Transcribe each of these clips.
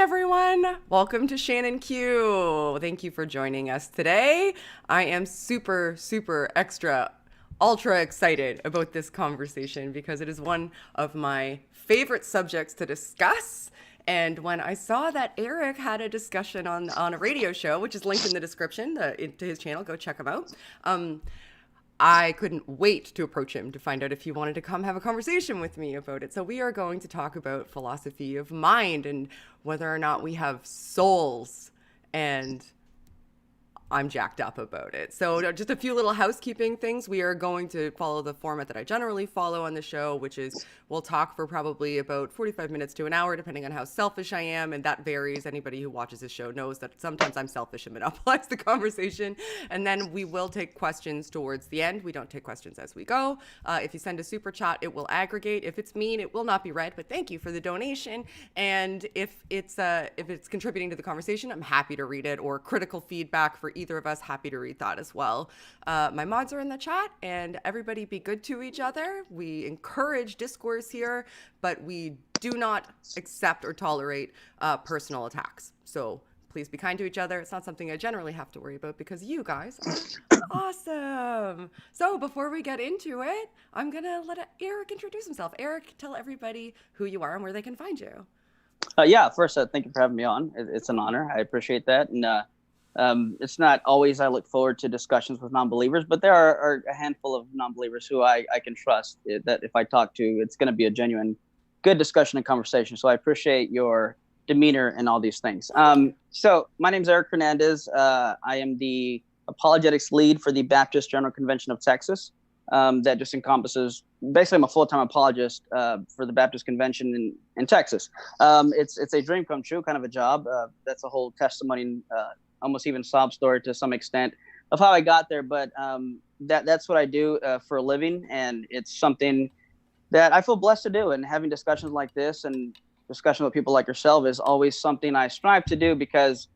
everyone. Welcome to Shannon Q. Thank you for joining us today. I am super, super extra, ultra excited about this conversation because it is one of my favorite subjects to discuss. And when I saw that Eric had a discussion on a radio show, which is linked in the description to his channel, go check him out. I couldn't wait to approach him to find out if he wanted to come have a conversation with me about it. So we are going to talk about philosophy of mind and whether or not we have souls, and I'm jacked up about it. So just a few little housekeeping things. We are going to follow the format that I generally follow on the show, which is we'll talk for probably about 45 minutes to an hour, depending on how selfish I am. And that varies. Anybody who watches this show knows that sometimes I'm selfish and monopolize the conversation. And then we will take questions towards the end. We don't take questions as we go. If you send a super chat, it will aggregate. If it's mean, it will not be read, but thank you for the donation. And if it's contributing to the conversation, I'm happy to read it, or critical feedback for either of us, happy to read that as well. My mods are in the chat, and everybody be good to each other. We encourage discourse here, but we do not accept or tolerate personal attacks. So please be kind to each other. It's not something I generally have to worry about because you guys are awesome. So before we get into it, I'm going to let Eric introduce himself. Eric, tell everybody who you are and where they can find you. First, thank you for having me on. It's an honor. I appreciate that. And it's not always I look forward to discussions with non-believers, but there are a handful of non-believers who I can trust that if I talk to, it's going to be a genuine, good discussion and conversation. So I appreciate your demeanor and all these things. So my name is Eric Hernandez. I am the apologetics lead for the Baptist General Convention of Texas. That just encompasses, basically I'm a full-time apologist for the Baptist Convention in Texas. It's a dream come true, kind of a job. That's a whole testimony, almost even sob story to some extent of how I got there. But that's what I do for a living. And it's something that I feel blessed to do. And having discussions like this and discussion with people like yourself is always something I strive to do, because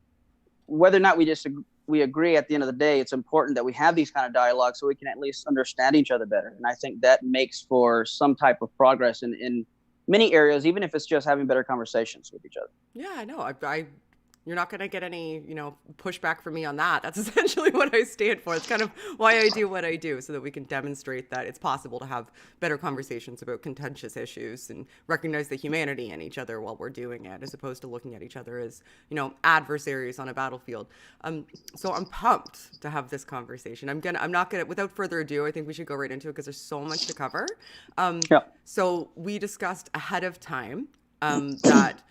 whether or not we agree at the end of the day, it's important that we have these kind of dialogues so we can at least understand each other better. And I think that makes for some type of progress in many areas, even if it's just having better conversations with each other. Yeah, I know. You're not going to get any, pushback from me on that. That's essentially what I stand for. It's kind of why I do what I do, so that we can demonstrate that it's possible to have better conversations about contentious issues and recognize the humanity in each other while we're doing it, as opposed to looking at each other as, adversaries on a battlefield. So I'm pumped to have this conversation. Without further ado, I think we should go right into it because there's so much to cover. So we discussed ahead of time that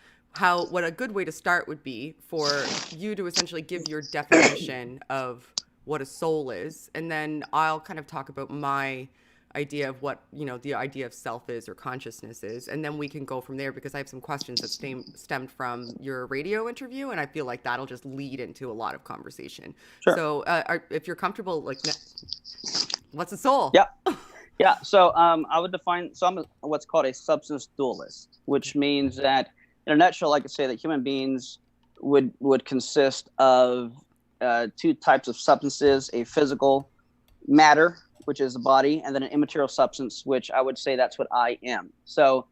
what a good way to start would be for you to essentially give your definition of what a soul is. And then I'll kind of talk about my idea of what, the idea of self is or consciousness is. And then we can go from there, because I have some questions that stemmed from your radio interview. And I feel like that'll just lead into a lot of conversation. Sure. So if you're comfortable, what's a soul? Yeah. Yeah. So I would define, I'm what's called a substance dualist, which means that, in a nutshell, I could say that human beings would consist of two types of substances: a physical matter, which is the body, and then an immaterial substance, which I would say that's what I am. So,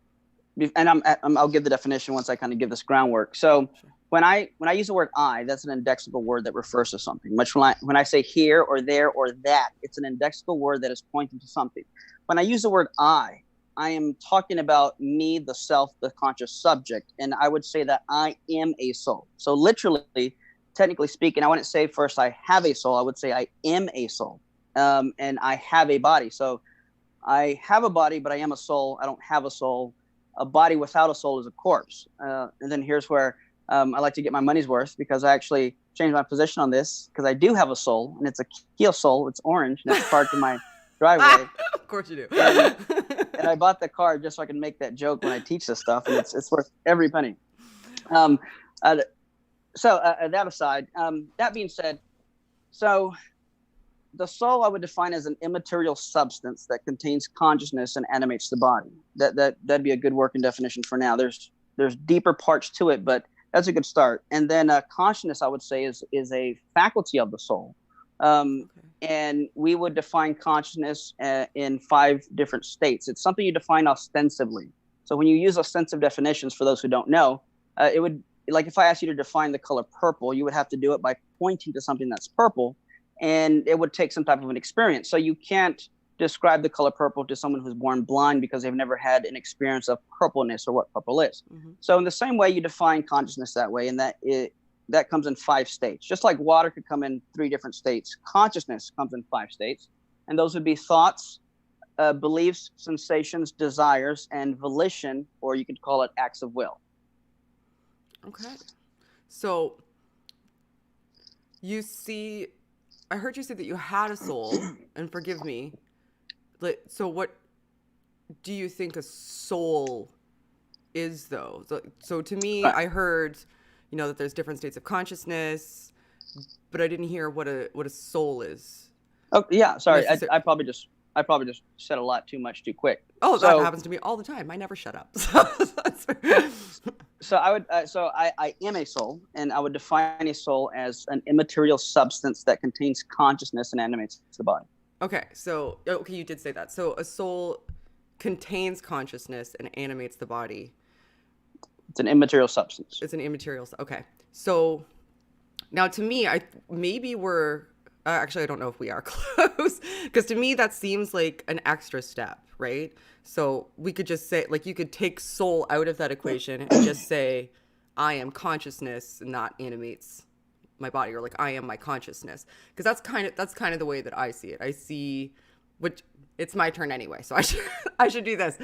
and I'll give the definition once I kind of give this groundwork. So, when I use the word I, that's an indexical word that refers to something. Much when I say here or there or that, it's an indexical word that is pointing to something. When I use the word I am talking about me, the self, the conscious subject. And I would say that I am a soul. So literally, technically speaking, I wouldn't say first I have a soul. I would say I am a soul. And I have a body. So I have a body, but I am a soul. I don't have a soul. A body without a soul is a corpse. And then here's where I like to get my money's worth, because I actually changed my position on this, because I do have a soul, and it's a Kia Soul. It's orange, and it's parked in my driveway. Of course you do. And I bought the car just so I can make that joke when I teach this stuff, and it's worth every penny. That aside, that being said, so the soul I would define as an immaterial substance that contains consciousness and animates the body. That'd be a good working definition for now. There's deeper parts to it, but that's a good start. And then consciousness, I would say, is a faculty of the soul. And we would define consciousness in 5 different states. It's something you define ostensively. So when you use ostensive definitions, for those who don't know, it would like if I asked you to define the color purple, you would have to do it by pointing to something that's purple, and it would take some type of an experience. So you can't describe the color purple to someone who's born blind because they've never had an experience of purpleness or what purple is. So in the same way, you define consciousness that way, and that comes in 5 states. Just like water could come in 3 different states, consciousness comes in 5 states, and those would be thoughts, beliefs, sensations, desires, and volition, or you could call it acts of will. Okay. So I heard you say that you had a soul, and forgive me. So what do you think a soul is, though? So to me, I heard, that there's different states of consciousness, but I didn't hear what a soul is. Oh yeah, sorry. I probably just said a lot too much too quick. Oh, that happens to me all the time. I never shut up. So I am a soul, and I would define a soul as an immaterial substance that contains consciousness and animates the body. Okay, you did say that. So a soul contains consciousness and animates the body. It's an immaterial substance. It's an immaterial. Okay, so now to me, maybe we're actually, I don't know if we are close, because to me that seems like an extra step, right? So we could just say, like, you could take soul out of that equation and just say, I am consciousness, and that animates my body, or like I am my consciousness, because that's kind of the way that I see it. I see, which it's my turn anyway, so I should do this.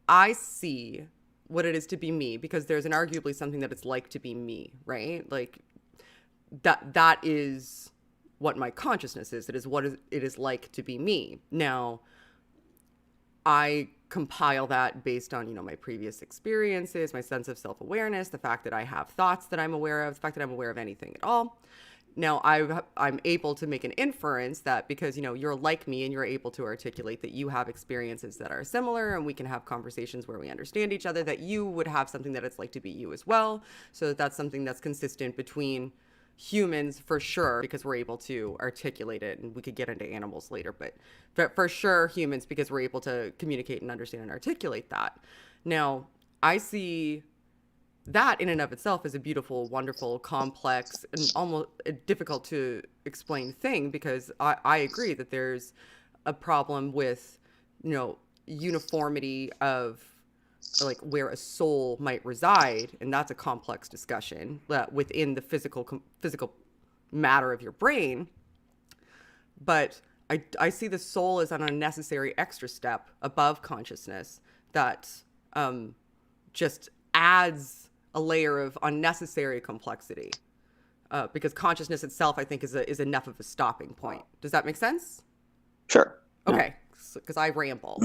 I see what it is to be me, because there's arguably something that it's like to be me, right? Like that is what my consciousness is. It is what it is like to be me. Now, I compile that based on, my previous experiences, my sense of self-awareness, the fact that I have thoughts that I'm aware of, the fact that I'm aware of anything at all. Now, I'm able to make an inference that because, you're like me and you're able to articulate that you have experiences that are similar, and we can have conversations where we understand each other, that you would have something that it's like to be you as well. So that's something that's consistent between humans for sure, because we're able to articulate it, and we could get into animals later, but for sure humans, because we're able to communicate and understand and articulate that. Now, I see that in and of itself is a beautiful, wonderful, complex, and almost a difficult to explain thing, because I agree that there's a problem with, uniformity of like where a soul might reside, and that's a complex discussion within the physical matter of your brain. But I see the soul as an unnecessary extra step above consciousness that just adds a layer of unnecessary complexity, because consciousness itself, I think, is enough of a stopping point. Does that make sense? Sure. Okay, because I ramble.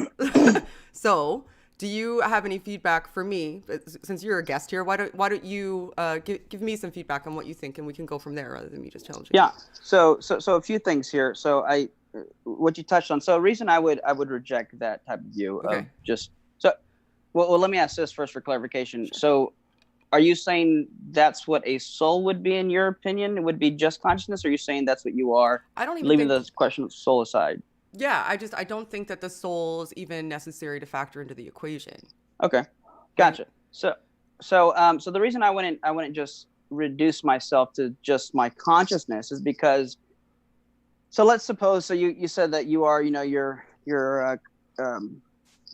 So, do you have any feedback for me? Since you're a guest here, why don't you give me some feedback on what you think, and we can go from there rather than me just telling you. Yeah. So a few things here. So what you touched on. So the reason I would reject that type of view of just so. Well, let me ask this first for clarification. So, are you saying that's what a soul would be in your opinion? It would be just consciousness, or are you saying that's what you are? I don't even leaving the question of soul aside. Yeah, I don't think that the soul is even necessary to factor into the equation. Okay, gotcha. So the reason I wouldn't just reduce myself to just my consciousness is because. So let's suppose. So you said that you are, you're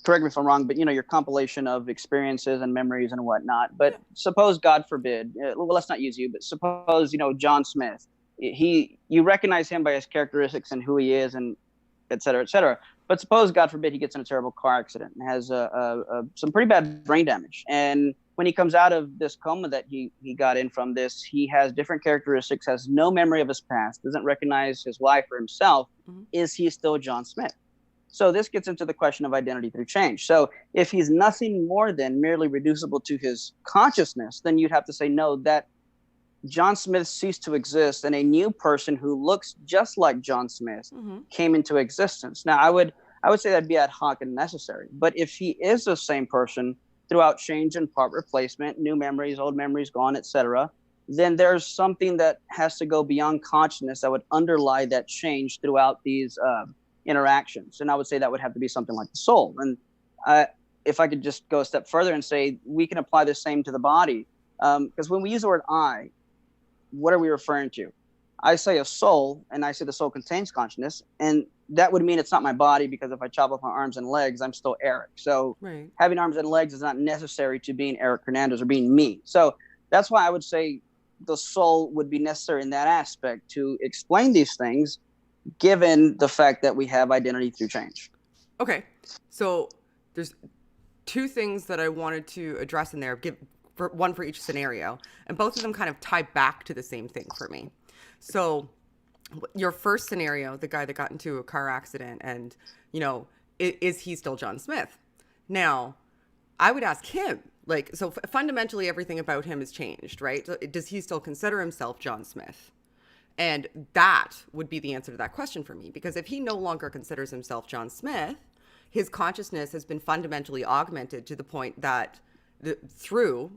correct me if I'm wrong, but your compilation of experiences and memories and whatnot. But suppose, God forbid, well, let's not use you, but suppose John Smith. You recognize him by his characteristics and who he is, and et cetera, et cetera. But suppose, God forbid, he gets in a terrible car accident and has some pretty bad brain damage. And when he comes out of this coma that he got in from this, he has different characteristics, has no memory of his past, doesn't recognize his wife or himself. Mm-hmm. Is he still John Smith? So this gets into the question of identity through change. So if he's nothing more than merely reducible to his consciousness, then you'd have to say, no, that John Smith ceased to exist, and a new person who looks just like John Smith came into existence. Now, I would say that'd be ad hoc and necessary. But if he is the same person throughout change and part replacement, new memories, old memories gone, etc., then there's something that has to go beyond consciousness that would underlie that change throughout these interactions. And I would say that would have to be something like the soul. And if I could just go a step further and say we can apply the same to the body. Because when we use the word I, what are we referring to? I say a soul, and I say the soul contains consciousness, and that would mean it's not my body, because if I chop off my arms and legs, I'm still Eric. So Right. having arms and legs is not necessary to being Eric Hernandez or being me. So that's why I would say the soul would be necessary in that aspect to explain these things, given the fact that we have identity through change. Okay. So there's two things that I wanted to address in there, one for each scenario, and both of them kind of tie back to the same thing for me. So your first scenario, the guy that got into a car accident, and, is he still John Smith? Now, I would ask him, so fundamentally everything about him has changed, right? Does he still consider himself John Smith? And that would be the answer to that question for me, because if he no longer considers himself John Smith, his consciousness has been fundamentally augmented to the point that through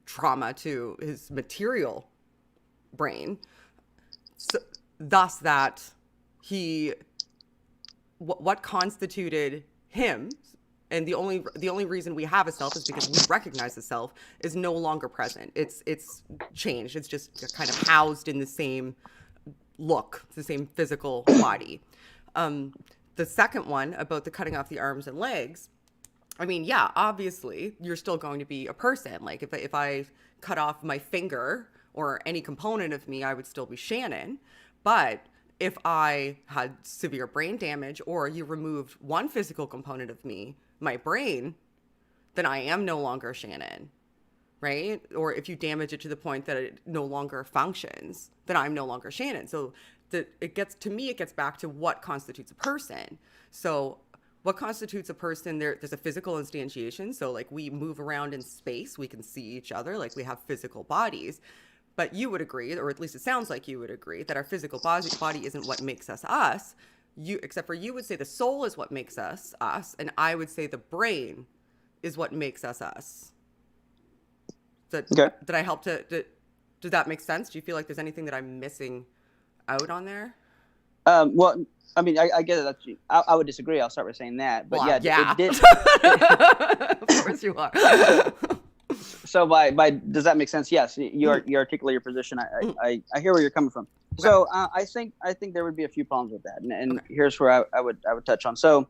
trauma to his material brain, so, thus that what constituted him, and the only reason we have a self is because we recognize the self, is no longer present. It's changed. It's just kind of housed in the same look, the same physical body. The second one about the cutting off the arms and legs, I mean, yeah, obviously you're still going to be a person. Like if I cut off my finger or any component of me, I would still be Shannon. But if I had severe brain damage, or you removed one physical component of me, my brain, then I am no longer Shannon, right? Or if you damage it to the point that it no longer functions, then I'm no longer Shannon. So it gets back to what constitutes a person. So what constitutes a person? There's a physical instantiation. So like we move around in space, we can see each other, like we have physical bodies. But you would agree, or at least it sounds like you would agree, that our physical body isn't what makes us us. Except for you would say the soul is what makes us us, and I would say the brain is what makes us us. Did I help does that make sense? Do you feel like there's anything that I'm missing out on there? Well, I mean, I get it. I would disagree. I'll start with saying that. But yeah. It did. Of course you are. So by does that make sense? Yes, you articulate your position. I hear where you're coming from. Okay. So I think there would be a few problems with that, and okay. Here's where I would touch on. So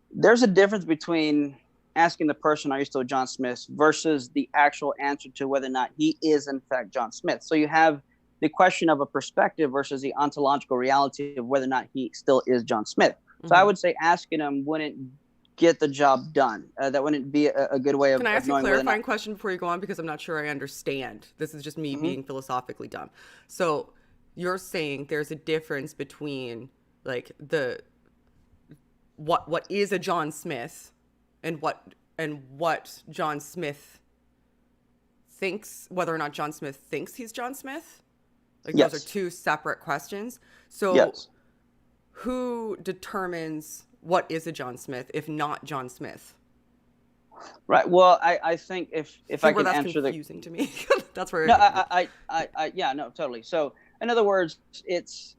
there's a difference between asking the person, "Are you still John Smith?" versus the actual answer to whether or not he is in fact John Smith. So you have the question of a perspective versus the ontological reality of whether or not he still is John Smith. Mm-hmm. So I would say asking him wouldn't get the job done. That wouldn't be a good way of knowing. Can I ask a clarifying question before you go on? Because I'm not sure I understand. This is just me being philosophically dumb. So you're saying there's a difference between like what is a John Smith and what John Smith thinks, whether or not John Smith thinks he's John Smith? Like yes. Those are two separate questions. So yes. Who determines what is a John Smith if not John Smith? Right. Well, I think if I can answer that's confusing to me. That's where. No, yeah, no, totally. So in other words, it's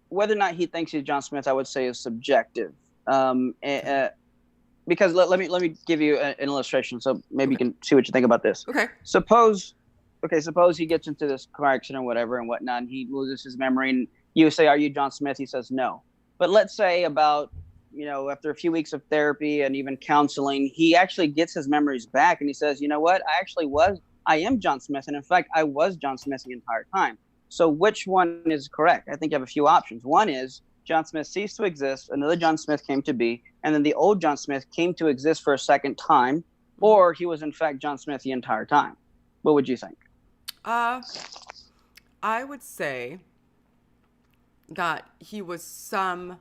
whether or not he thinks he's John Smith, I would say is subjective. Because let me give you an illustration, so maybe okay. You can see what you think about this. Okay. Suppose he gets into this car accident or whatever and whatnot, and he loses his memory, and you say, "Are you John Smith?" He says, "No." But let's say about, after a few weeks of therapy and even counseling, he actually gets his memories back and he says, "You know what? I am John Smith. And in fact, I was John Smith the entire time." So which one is correct? I think you have a few options. One is John Smith ceased to exist. Another John Smith came to be. And then the old John Smith came to exist for a second time, or he was in fact John Smith the entire time. What would you think? I would say that he was some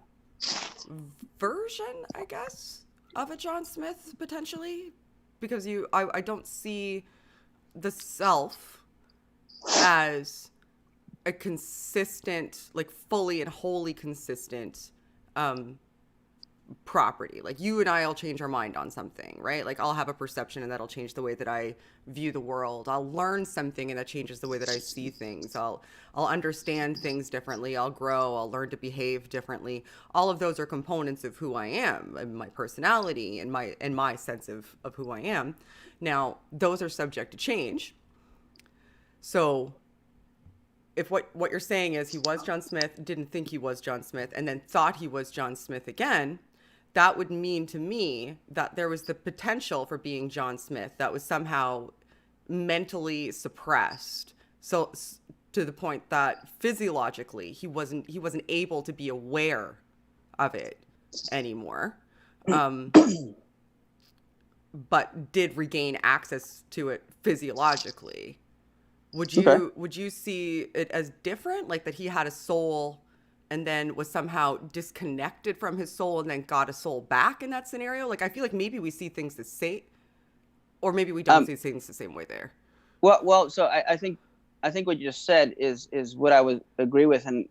version, I guess, of a John Smith potentially, because I don't see the self as a consistent, like fully and wholly consistent property. Like you and I'll change our mind on something, right? Like I'll have a perception and that'll change the way that I view the world. I'll learn something and that changes the way that I see things. I'll understand things differently. I'll grow. I'll learn to behave differently. All of those are components of who I am and my personality and my sense of who I am. Now, those are subject to change. So if what you're saying is he was John Smith, didn't think he was John Smith, and then thought he was John Smith again, that would mean to me that there was the potential for being John Smith that was somehow mentally suppressed. So to the point that physiologically he wasn't able to be aware of it anymore, but did regain access to it physiologically. Would you see it as different, like that he had a soul and then was somehow disconnected from his soul and then got a soul back in that scenario? Like, I feel like maybe we see things the same, or maybe we don't see things the same way there. Well, so I think what you just said is what I would agree with and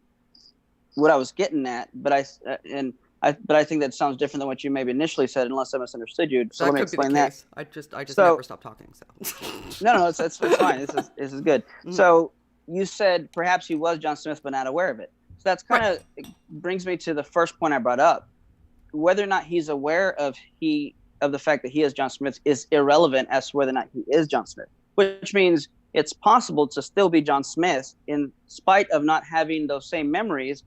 what I was getting at, but I think that sounds different than what you maybe initially said, unless I misunderstood you. So let me explain that. I just never stop talking. So no, it's fine. This is good. Mm-hmm. So you said perhaps he was John Smith, but not aware of it. So that's kind of brings me to the first point I brought up. Whether or not he's aware of the fact that he is John Smith is irrelevant as to whether or not he is John Smith, which means it's possible to still be John Smith in spite of not having those same memories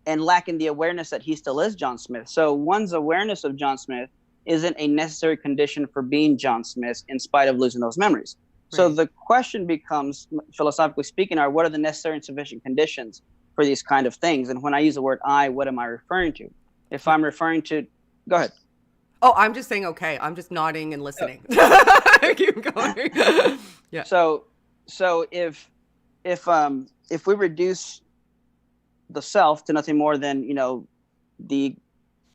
and lacking the awareness that he still is John Smith. So one's awareness of John Smith isn't a necessary condition for being John Smith in spite of losing those memories. Right. So the question becomes, philosophically speaking, what are the necessary and sufficient conditions for these kind of things? And when I use the word I, what am I referring to? If I'm referring to, go ahead. Oh, I'm just saying, okay. I'm just nodding and listening. Oh. Keep going. Yeah. So if we reduce the self to nothing more than, the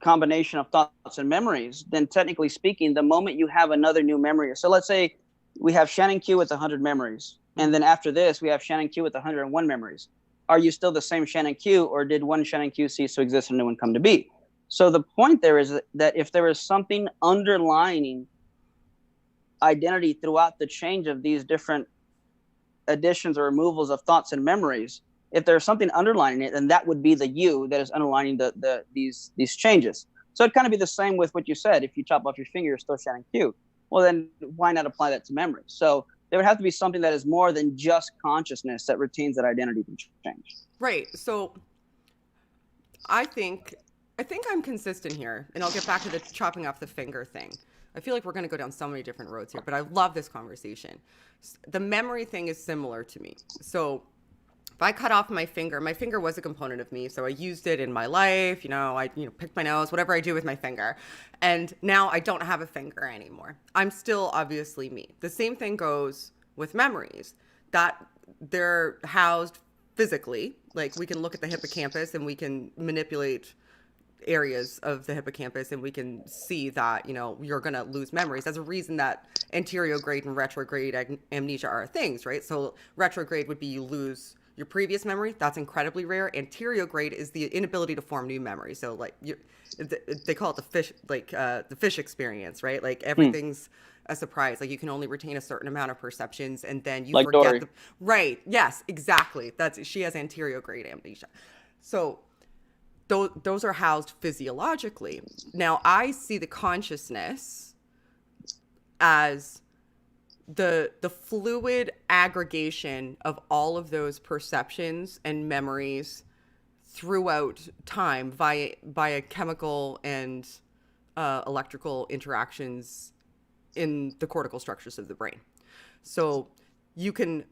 combination of thoughts and memories, then technically speaking, the moment you have another new memory, so let's say we have Shannon Q with 100 memories, and then after this, we have Shannon Q with 101 memories. Are you still the same Shannon Q, or did one Shannon Q cease to exist and a new one come to be? So the point there is that if there is something underlying identity throughout the change of these different additions or removals of thoughts and memories, if there's something underlining it, then that would be the you that is underlining these changes. So it'd kind of be the same with what you said. If you chop off your finger, you're still Shannon Q. Well, then why not apply that to memory? So there would have to be something that is more than just consciousness that retains that identity from change. Right. So I think I'm consistent here, and I'll get back to the chopping off the finger thing. I feel like we're going to go down so many different roads here, but I love this conversation. The memory thing is similar to me. So if I cut off my finger was a component of me. So I used it in my life, I picked my nose, whatever I do with my finger. And now I don't have a finger anymore. I'm still obviously me. The same thing goes with memories, that they're housed physically. Like, we can look at the hippocampus and we can manipulate areas of the hippocampus and we can see that, you're going to lose memories. There's a reason that anterograde and retrograde amnesia are things, right? So retrograde would be you lose your previous memory. That's incredibly rare. Anterograde is the inability to form new memories. So like they call it the fish experience, right? Like everything's a surprise. Like you can only retain a certain amount of perceptions and then you forget Dory. Right. Yes, exactly. She has anterograde amnesia. So those are housed physiologically. Now I see the consciousness as the fluid aggregation of all of those perceptions and memories throughout time via chemical and electrical interactions in the cortical structures of the brain. So you can,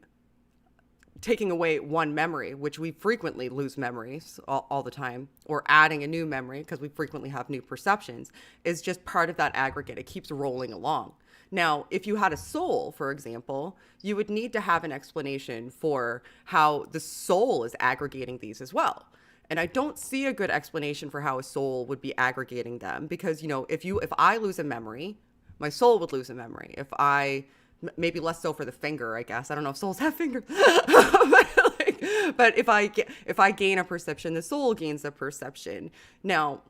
taking away one memory, which we frequently lose memories all the time, or adding a new memory because we frequently have new perceptions, is just part of that aggregate. It keeps rolling along. Now, if you had a soul, for example, you would need to have an explanation for how the soul is aggregating these as well. And I don't see a good explanation for how a soul would be aggregating them because, if I lose a memory, my soul would lose a memory. Maybe less so for the finger, I guess. I don't know if souls have fingers. But if I gain a perception, the soul gains a perception. Now,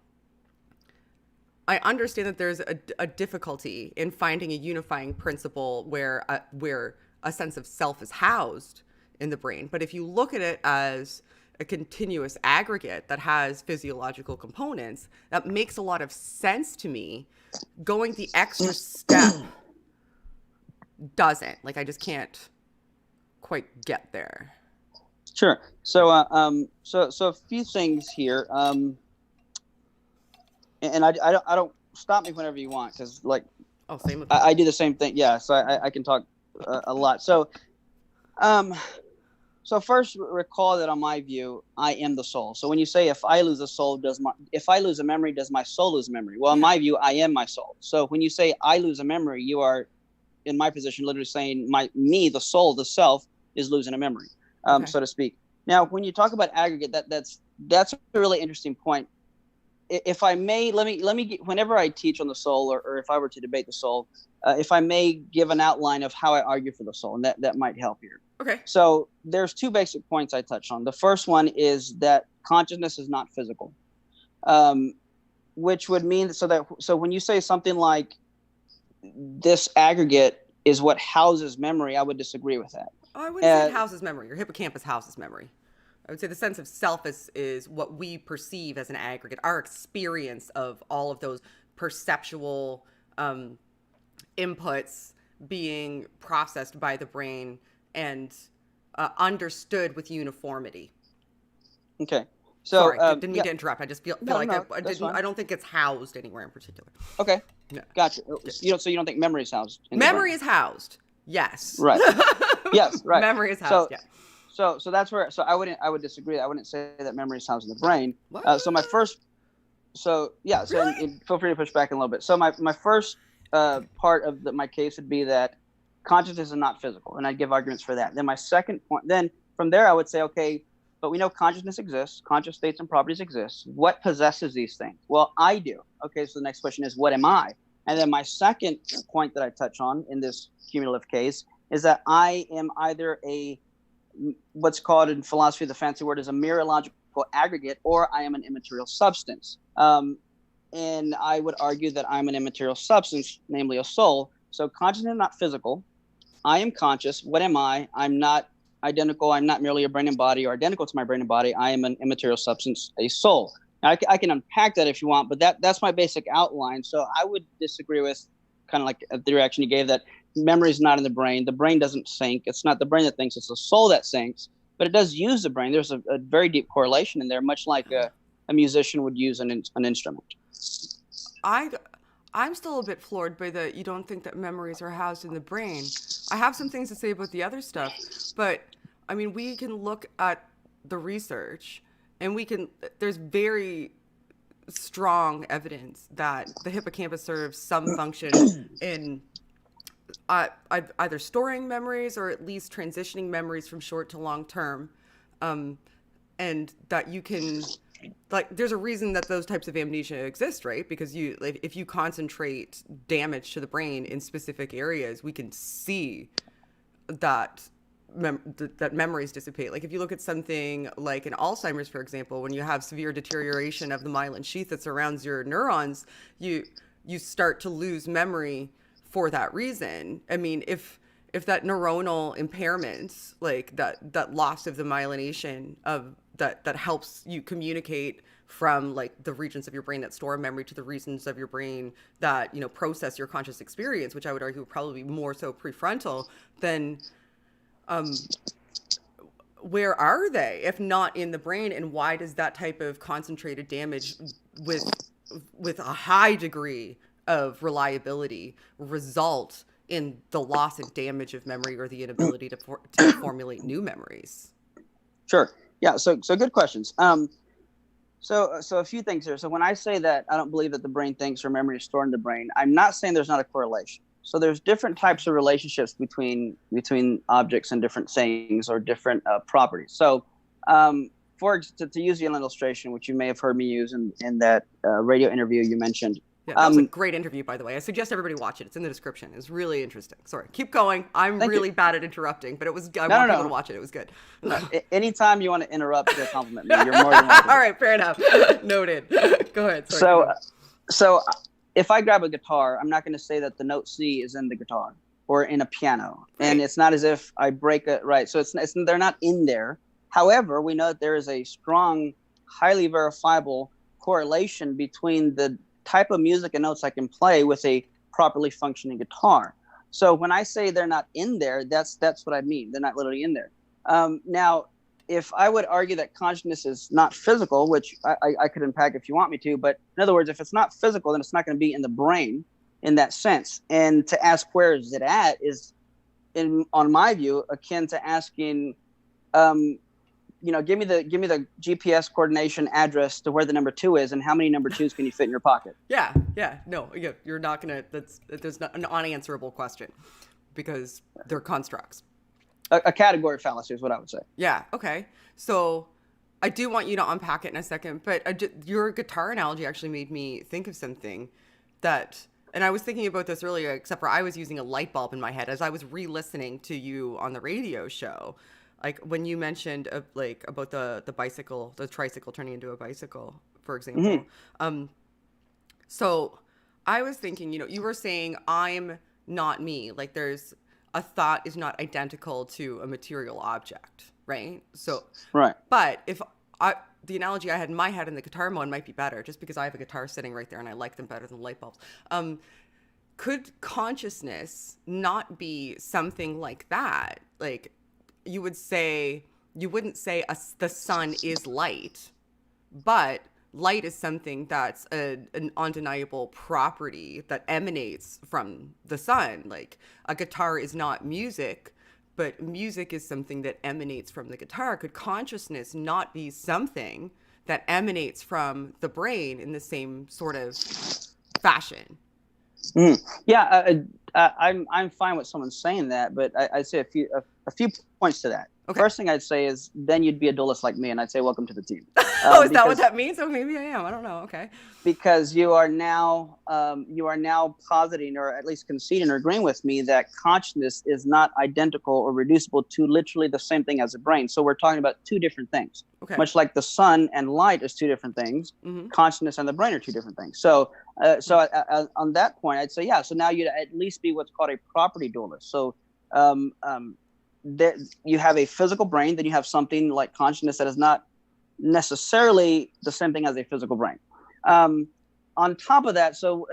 I understand that there's a difficulty in finding a unifying principle where a sense of self is housed in the brain. But if you look at it as a continuous aggregate that has physiological components, that makes a lot of sense to me. Going the extra step doesn't. Like, I just can't quite get there. Sure. So, so a few things here. And I don't stop me whenever you want, because like Oh, same with me. I do the same thing. Yeah. So I can talk a lot. So, so first recall that on my view, I am the soul. So when you say if I lose a soul, if I lose a memory, does my soul lose a memory? Well, in my view, I am my soul. So when you say I lose a memory, you are, in my position, literally saying the soul, the self, is losing a memory, so to speak. Now, when you talk about aggregate, that's a really interesting point. If I may, let me get, whenever I teach on the soul, or if I were to debate the soul, if I may give an outline of how I argue for the soul, and that might help here. Okay. So there's two basic points I touch on. The first one is that consciousness is not physical, which would mean so when you say something like this aggregate is what houses memory, I would disagree with that. Oh, I wouldn't say it houses memory. Your hippocampus houses memory. I would say the sense of self is what we perceive as an aggregate, our experience of all of those perceptual inputs being processed by the brain and understood with uniformity. Okay. So, sorry, I didn't mean to interrupt. I just feel like I don't think it's housed anywhere in particular. Okay. Yeah. Gotcha. So you don't think memory is housed? Memory is housed. Yes. Right. Yes. Right. Memory is housed. Yeah. So that's where. So I would disagree. I wouldn't say that memory is housed in the brain. So my first. So yeah. So Really? feel free to push back a little bit. So my first part of my case would be that consciousness is not physical, and I'd give arguments for that. Then my second point. Then from there, I would say, okay, but we know consciousness exists. Conscious states and properties exist. What possesses these things? Well, I do. Okay. So the next question is, what am I? And then my second point that I touch on in this cumulative case is that I am either what's called in philosophy, the fancy word is a mereological aggregate, or I am an immaterial substance. And I would argue that I'm an immaterial substance, namely a soul. So consciousness is not physical. I am conscious. What am I? I'm not identical. I'm not merely a brain and body or identical to my brain and body. I am an immaterial substance, a soul. Now, I can unpack that if you want, but that's my basic outline. So I would disagree with kind of like the reaction you gave, that memory is not in the brain. The brain doesn't think. It's not the brain that thinks. It's the soul that thinks. But it does use the brain. There's a very deep correlation in there, much like a musician would use an instrument. I'm still a bit floored by the you don't think that memories are housed in the brain. I have some things to say about the other stuff, but I mean, we can look at the research and there's very strong evidence that the hippocampus serves some function in either storing memories or at least transitioning memories from short to long term. And that you can, like, there's a reason that those types of amnesia exist, right? Because if you concentrate damage to the brain in specific areas, we can see that that memories dissipate. Like if you look at something like in Alzheimer's, for example, when you have severe deterioration of the myelin sheath that surrounds your neurons, you start to lose memory for that reason. I mean, if that neuronal impairment, like that loss of the myelination of that helps you communicate from like the regions of your brain that store memory to the regions of your brain that, you know, process your conscious experience, which I would argue would probably be more so prefrontal, then where are they if not in the brain? And why does that type of concentrated damage with a high degree of reliability result in the loss and damage of memory or the inability to formulate new memories? Sure. Yeah. So good questions. So a few things here. So when I say that I don't believe that the brain thinks or memory is stored in the brain, I'm not saying there's not a correlation. So there's different types of relationships between objects and different things or different properties. So to use an illustration, which you may have heard me use in that radio interview you mentioned. Yeah, that was a great interview, by the way. I suggest everybody watch it. It's in the description. It's really interesting. Sorry, keep going. I'm really bad at interrupting, but I want people to watch it. It was good. Anytime you want to interrupt to compliment me, you're more than welcome. All right, fair enough. Noted. Go ahead. Sorry, so if I grab a guitar, I'm not going to say that the note C is in the guitar or in a piano, and it's not as if I break it. Right. So they're not in there. However, we know that there is a strong, highly verifiable correlation between the type of music and notes I can play with a properly functioning guitar. So when I say they're not in there, that's what I mean. They're not literally in there. Now, if I would argue that consciousness is not physical, which I could unpack if you want me to, but in other words, if it's not physical, then it's not going to be in the brain in that sense. And to ask where is it at is, on my view, akin to asking, give me the GPS coordination address to where the number 2 is, and how many number 2s can you fit in your pocket? Yeah. No, you're not gonna. There's not an unanswerable question because they're constructs. A category fallacy is what I would say. Yeah. Okay. So I do want you to unpack it in a second, but your guitar analogy actually made me think of something that, and I was thinking about this earlier, except for I was using a light bulb in my head as I was re-listening to you on the radio show. Like when you mentioned about the bicycle, the tricycle turning into a bicycle, for example. Mm-hmm. So I was thinking, you were saying I'm not me. Like there's a thought is not identical to a material object, right? So, right. But the analogy I had in my head in the guitar one might be better, just because I have a guitar sitting right there and I like them better than light bulbs. Could consciousness not be something like that? Like you wouldn't say the sun is light, but light is something that's an undeniable property that emanates from the sun. Like a guitar is not music, but music is something that emanates from the guitar. Could consciousness not be something that emanates from the brain in the same sort of fashion? Yeah, I'm fine with someone saying that, but I'd say a few points to that. Okay. First thing I'd say is then you'd be a dualist like me, and I'd say welcome to the team. Oh, is that what that means? Oh, maybe I am. I don't know. Okay. Because you are now positing, or at least conceding or agreeing with me, that consciousness is not identical or reducible to literally the same thing as the brain. So we're talking about two different things. Okay. Much like the sun and light is two different things, mm-hmm. Consciousness and the brain are two different things. So on that point, I'd say yeah. So now you'd at least be what's called a property dualist. So you have a physical brain, then you have something like consciousness that is not necessarily the same thing as a physical brain. On top of that, so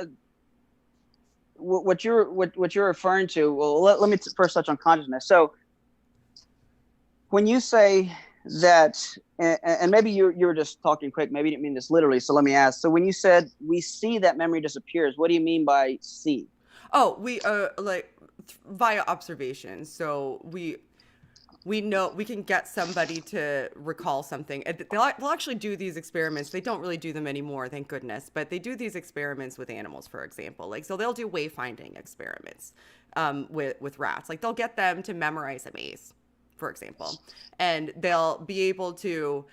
what you're referring to, well, let me first touch on consciousness. So when you say that, and maybe you were just talking quick, maybe you didn't mean this literally, so let me ask. So when you said we see that memory disappears, what do you mean by see? Oh, we via observation. So we know we can get somebody to recall something. They'll actually do these experiments. They don't really do them anymore, thank goodness, but they do these experiments with animals, for example. Like, so they'll do wayfinding experiments with rats. Like they'll get them to memorize a maze, for example, and they'll be able to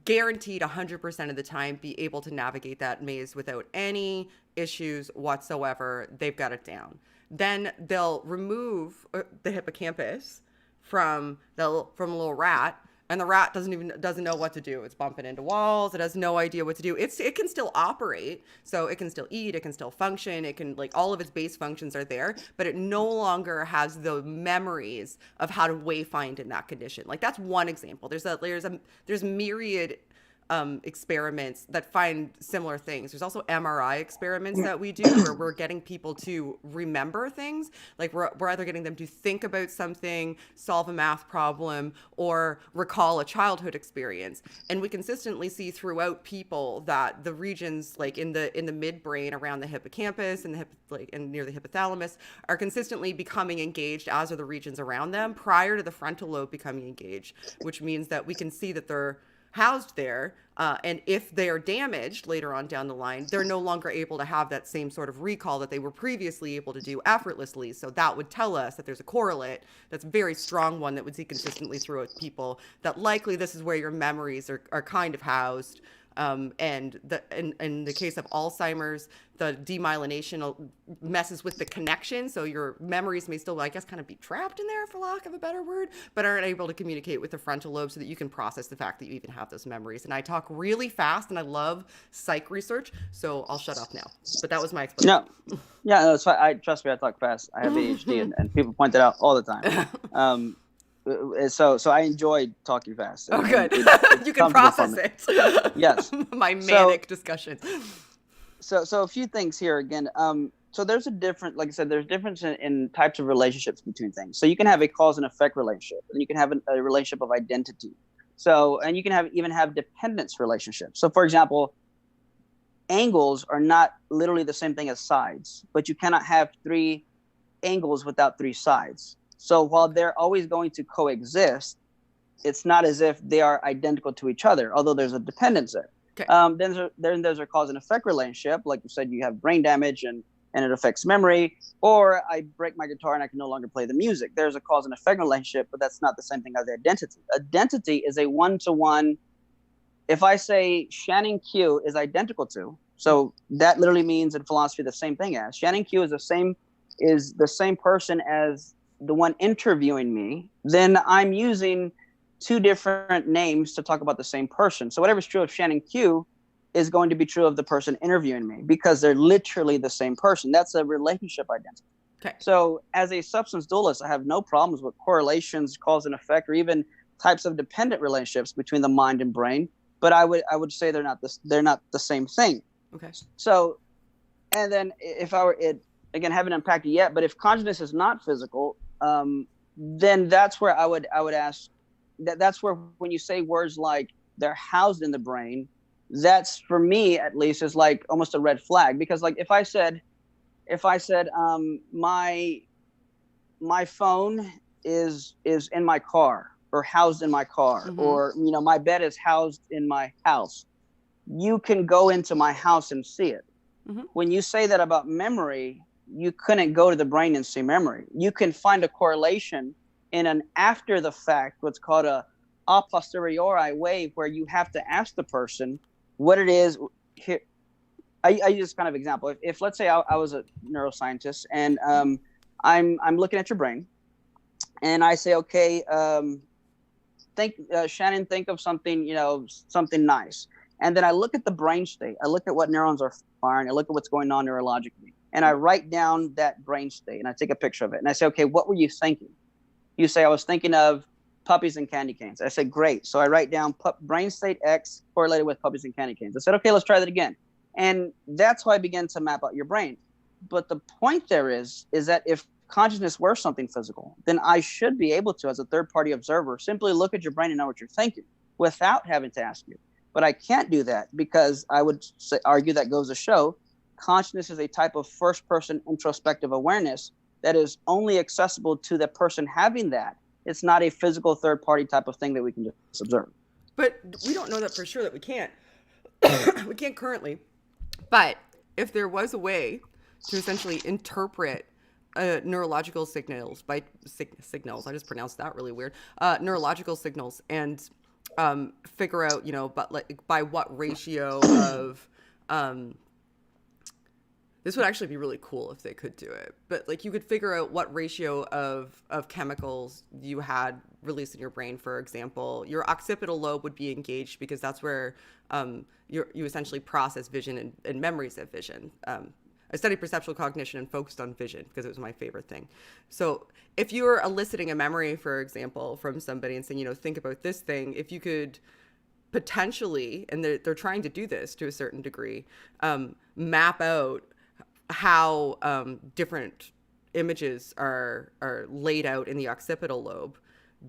guaranteed 100% of the time be able to navigate that maze without any issues whatsoever. They've got it down. Then they'll remove the hippocampus from a little rat, and the rat doesn't know what to do. It's bumping into walls. It has no idea what to do. It can still operate, so it can still eat. It can still function. It can, like, all of its base functions are there, but it no longer has the memories of how to wayfind in that condition. Like that's one example. There's myriad experiments that find similar things. There's also MRI experiments that we do where we're getting people to remember things. Like we're either getting them to think about something, solve a math problem, or recall a childhood experience. And we consistently see throughout people that the regions like in the midbrain around the hippocampus and and near the hypothalamus are consistently becoming engaged, as are the regions around them, prior to the frontal lobe becoming engaged, which means that we can see that they're housed there, and if they are damaged later on down the line, they're no longer able to have that same sort of recall that they were previously able to do effortlessly. So that would tell us that there's a correlate that's a very strong one that would see consistently throughout people, that likely this is where your memories are kind of housed. And in the case of Alzheimer's, the demyelination messes with the connection. So your memories may still, I guess, kind of be trapped in there, for lack of a better word, but aren't able to communicate with the frontal lobe so that you can process the fact that you even have those memories. And I talk really fast, and I love psych research, so I'll shut up now. But that was my explanation. No, so trust me, I talk fast. I have ADHD, and people point that out all the time. So I enjoy talking fast. Oh, good. You can process it. Yes. My manic discussion. So a few things here again. so there's a different, like I said, there's difference in types of relationships between things. So you can have a cause and effect relationship, and you can have a relationship of identity. So, and you can even have dependence relationships. So, for example, angles are not literally the same thing as sides, but you cannot have three angles without three sides. So while they're always going to coexist, it's not as if they are identical to each other, although there's a dependence there. Okay. Then there's a cause and effect relationship. Like you said, you have brain damage and it affects memory, or I break my guitar and I can no longer play the music. There's a cause and effect relationship, but that's not the same thing as identity. Identity is a one-to-one. If I say Shannon Q is identical to, so that literally means in philosophy the same thing as Shannon Q is the same person as the one interviewing me, then I'm using two different names to talk about the same person. So whatever's true of Shannon Q is going to be true of the person interviewing me because they're literally the same person. That's a relationship identity. Okay. So as a substance dualist, I have no problems with correlations, cause and effect, or even types of dependent relationships between the mind and brain. But I would say they're not the same thing. Okay. So, and then if I were it again, haven't unpacked it yet, but if consciousness is not physical, then that's where I would ask. That's where when you say words like they're housed in the brain, that's for me at least is like almost a red flag, because like if I said my phone is in my car or housed in my car, Mm-hmm. or my bed is housed in my house, you can go into my house and see it. Mm-hmm. When you say that about memory, you couldn't go to the brain and see memory. You can find a correlation in an after the fact, what's called a posteriori wave, where you have to ask the person what it is. Here, I use this kind of example. If let's say I was a neuroscientist and I'm looking at your brain, and I say, okay, Shannon, think of something, something nice. And then I look at the brain state. I look at what neurons are firing. I look at what's going on neurologically. And I write down that brain state and I take a picture of it. And I say, okay, what were you thinking? You say, I was thinking of puppies and candy canes. I said, great. So I write down brain state X correlated with puppies and candy canes. I said, okay, let's try that again. And that's how I began to map out your brain. But the point there is that if consciousness were something physical, then I should be able to, as a third-party observer, simply look at your brain and know what you're thinking without having to ask you. But I can't do that because I would argue that goes to show consciousness is a type of first-person introspective awareness that is only accessible to the person having that. It's not a physical third-party type of thing that we can just observe. But we don't know that for sure that we can't. We can't currently. But if there was a way to essentially interpret neurological signals by signals, I just pronounced that really weird, neurological signals, and figure out, but like by what ratio of this would actually be really cool if they could do it. But like you could figure out what ratio of chemicals you had released in your brain. For example, your occipital lobe would be engaged because that's where you essentially process vision and memories of vision. I studied perceptual cognition and focused on vision because it was my favorite thing. So if you're eliciting a memory, for example, from somebody and saying, think about this thing, if you could potentially, and they're trying to do this to a certain degree, map out how different images are laid out in the occipital lobe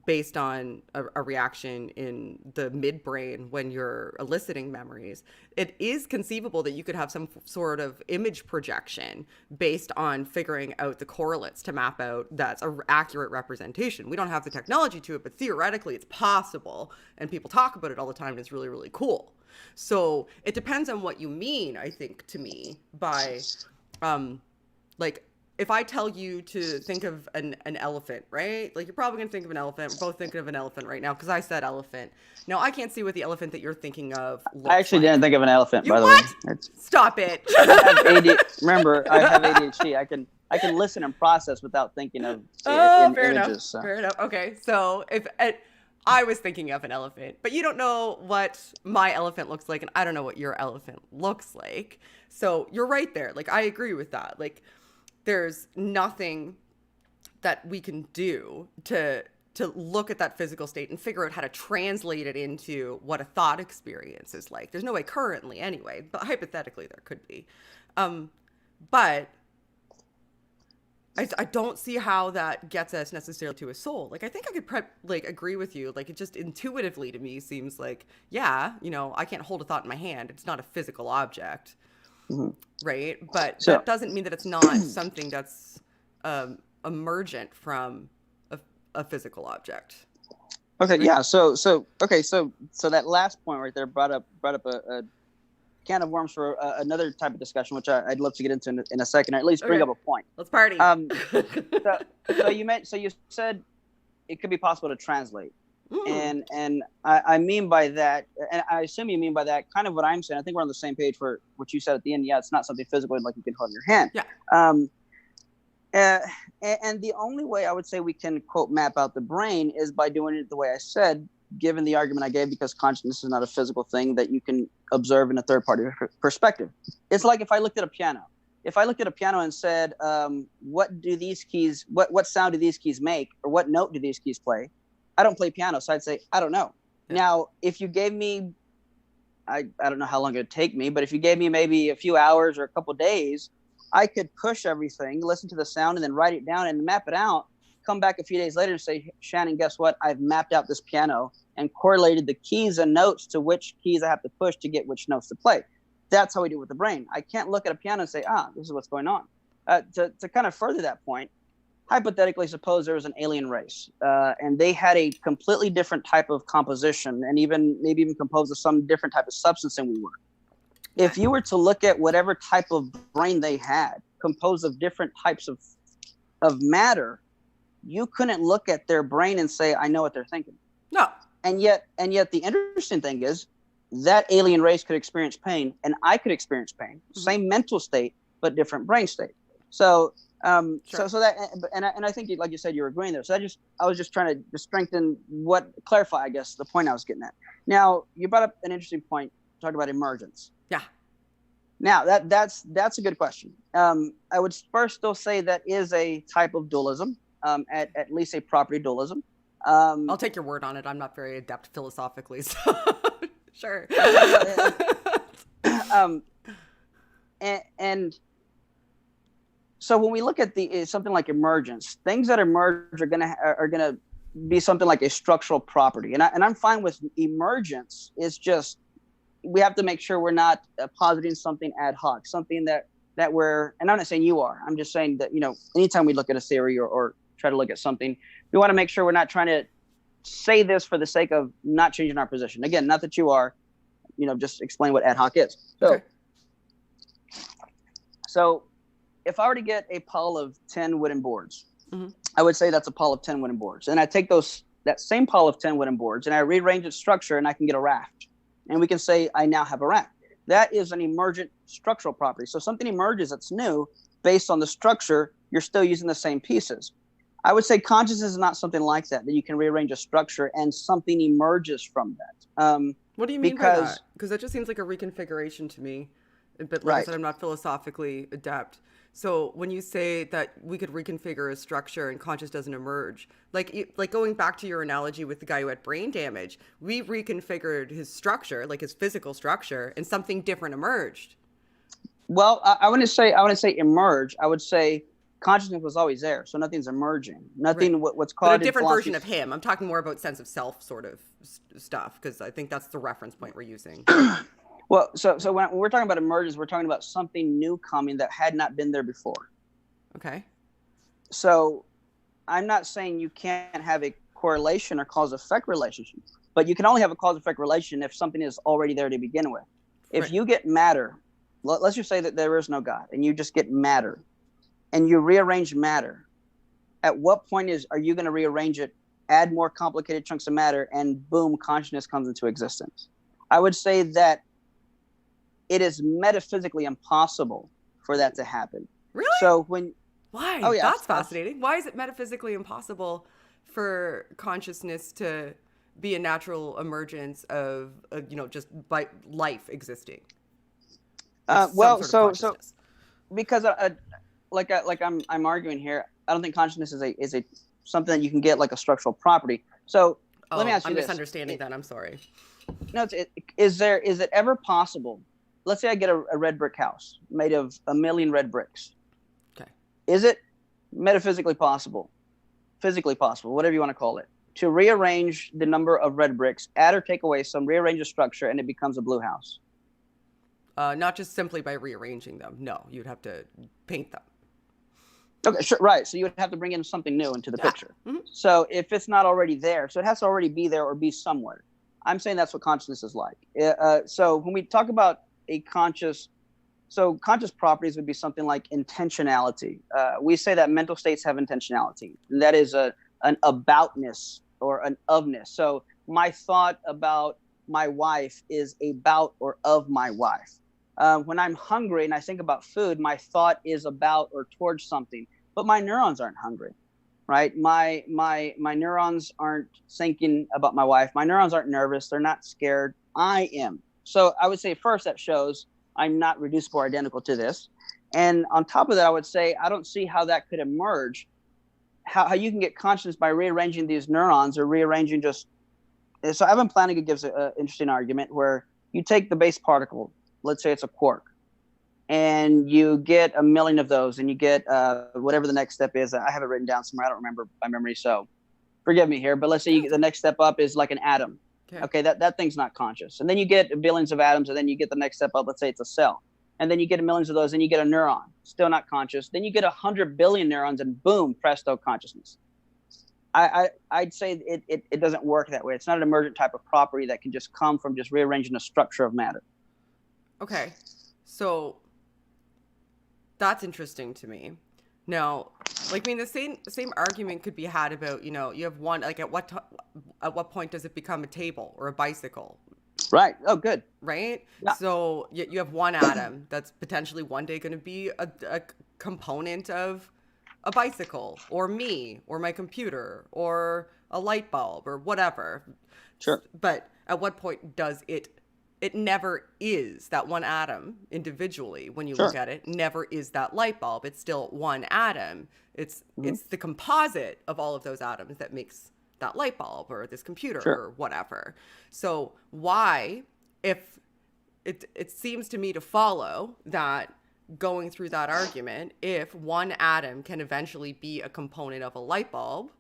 based on a reaction in the midbrain when you're eliciting memories, it is conceivable that you could have some sort of image projection based on figuring out the correlates to map out that's an accurate representation. We don't have the technology to it, but theoretically it's possible, and people talk about it all the time, and it's really, really cool. So it depends on what you mean, I think, to me, by like, if I tell you to think of an elephant, right? Like, you're probably going to think of an elephant. We're both thinking of an elephant right now because I said elephant. Now, I can't see what the elephant that you're thinking of looks I actually didn't think of an elephant, by the what? way. Stop it. Remember, I have ADHD. I can listen and process without thinking of fair images. Enough. So. Fair enough. Okay, so if I was thinking of an elephant, but you don't know what my elephant looks like, and I don't know what your elephant looks like. So you're right there. Like, I agree with that. Like, there's nothing that we can do to look at that physical state and figure out how to translate it into what a thought experience is like. There's no way currently anyway, but hypothetically there could be. But I don't see how that gets us necessarily to a soul. Like, I think I could agree with you. Like, it just intuitively to me seems like, yeah, I can't hold a thought in my hand. It's not a physical object, Mm-hmm. right? But So that doesn't mean that it's not something that's emergent from a physical object. okay, Right? yeah. So that last point right there brought up a can of worms for another type of discussion, which I'd love to get into in a second, or at least bring Okay. up a point. Let's party. So you said it could be possible to translate, Mm. and I mean by that, and I assume you mean by that kind of what I'm saying. I think we're on the same page for what you said at the end. Yeah, it's not something physical like you can hold in your hand. Yeah. Uh, and the only way I would say we can quote map out the brain is by doing it the way I said, given the argument I gave, because consciousness is not a physical thing that you can observe in a third party perspective. It's like if I looked at a piano. If I looked at a piano and said, what do these keys, what sound do these keys make, or what note do these keys play? I don't play piano, so I'd say, I don't know. Yeah. Now, if you gave me, I don't know how long it would take me, but if you gave me maybe a few hours or a couple of days, I could push everything, listen to the sound, and then write it down and map it out, come back a few days later and say, Shannon, guess what? I've mapped out this piano and correlated the keys and notes to which keys I have to push to get which notes to play. That's how we do it with the brain. I can't look at a piano and say, this is what's going on. To kind of further that point, hypothetically, suppose there was an alien race and they had a completely different type of composition and maybe even composed of some different type of substance than we were. If you were to look at whatever type of brain they had, composed of different types of matter, you couldn't look at their brain and say, I know what they're thinking. No. And yet the interesting thing is that alien race could experience pain and I could experience pain. Mm-hmm. Same mental state, but different brain state. So, sure. so that, and I think, like you said, you're agreeing there. So I was just trying to clarify, I guess, the point I was getting at. Now, you brought up an interesting point, talking about emergence. Yeah. Now that's a good question. I would first still say that is a type of dualism, at least a property dualism. I'll take your word on it. I'm not very adept philosophically, so sure. And so when we look at something like emergence, things that emerge are gonna be something like a structural property, and I'm fine with emergence. It's just we have to make sure we're not positing something ad hoc, something that we're. And I'm not saying you are. I'm just saying that anytime we look at a theory or try to look at something, we want to make sure we're not trying to say this for the sake of not changing our position. Again, not that you are, just explain what ad hoc is. So if I were to get a pile of 10 wooden boards, mm-hmm. I would say that's a pile of 10 wooden boards. And I take that same pile of 10 wooden boards and I rearrange its structure and I can get a raft. And we can say I now have a raft. That is an emergent structural property. So something emerges that's new based on the structure, you're still using the same pieces. I would say consciousness is not something like that you can rearrange a structure and something emerges from that. What do you mean by that? Because that just seems like a reconfiguration to me. But like I said, I'm not philosophically adept. So when you say that we could reconfigure a structure and conscious doesn't emerge, like going back to your analogy with the guy who had brain damage, we reconfigured his structure, like his physical structure, and something different emerged. Well, I wouldn't say emerge. I would say consciousness was always there, so nothing's emerging. Nothing. Right. What's called but a different version of him. I'm talking more about sense of self sort of stuff because I think that's the reference point we're using. Well, so when we're talking about emergence, we're talking about something new coming that had not been there before. Okay. So I'm not saying you can't have a correlation or cause-effect relationship, but you can only have a cause-effect relation if something is already there to begin with. If you get matter, let's just say that there is no God, and you just get matter, and you rearrange matter, at what point are you going to rearrange it, add more complicated chunks of matter, and boom, consciousness comes into existence? I would say that it is metaphysically impossible for that to happen. Really? So why? Oh, yeah, that's fascinating. Why is it metaphysically impossible for consciousness to be a natural emergence of just by life existing? Because I'm arguing here, I don't think consciousness is a something that you can get like a structural property. So let me ask you this. I'm misunderstanding that. I'm sorry. No, is it ever possible? Let's say I get a red brick house made of 1 million red bricks. Okay. Is it metaphysically possible, physically possible, whatever you want to call it, to rearrange the number of red bricks, add or take away some, rearrange the structure, and it becomes a blue house. Not just simply by rearranging them. No, you'd have to paint them. Okay, sure, right. So you would have to bring in something new into the picture. Mm-hmm. So if it's not already there, so it has to already be there or be somewhere. I'm saying that's what consciousness is like. So when we talk about a conscious properties would be something like intentionality. We say that mental states have intentionality. And that is an aboutness or an ofness. So my thought about my wife is about or of my wife. When I'm hungry and I think about food, my thought is about or towards something, but my neurons aren't hungry, right? My neurons aren't thinking about my wife. My neurons aren't nervous. They're not scared. I am. So I would say first that shows I'm not reducible or identical to this. And on top of that, I would say I don't see how that could emerge, how you can get conscious by rearranging these neurons or rearranging just. So Evan Flanagan gives an interesting argument where you take the base particle, let's say it's a quark, and you get a million of those, and you get whatever the next step is. I have it written down somewhere. I don't remember by memory, so forgive me here. But let's say the next step up is like an atom. Okay, that thing's not conscious. And then you get billions of atoms, and then you get the next step up. Let's say it's a cell. And then you get millions of those, and you get a neuron, still not conscious. Then you get 100 billion neurons, and boom, presto, consciousness. I'd say it doesn't work that way. It's not an emergent type of property that can just come from just rearranging the structure of matter. Okay, so that's interesting to me. Now, like, I mean, the same argument could be had about, you know, you have one, like, at what point does it become a table or a bicycle? Right. Oh, good. Right. Yeah. So you have one atom that's potentially one day going to be a component of a bicycle or me or my computer or a light bulb or whatever. Sure. But at what point does it never is that one atom individually, when you look at it, never is that light bulb. It's still one atom. It's the composite of all of those atoms that makes that light bulb or this computer or whatever. So why, if it seems to me to follow that going through that argument, if one atom can eventually be a component of a light bulb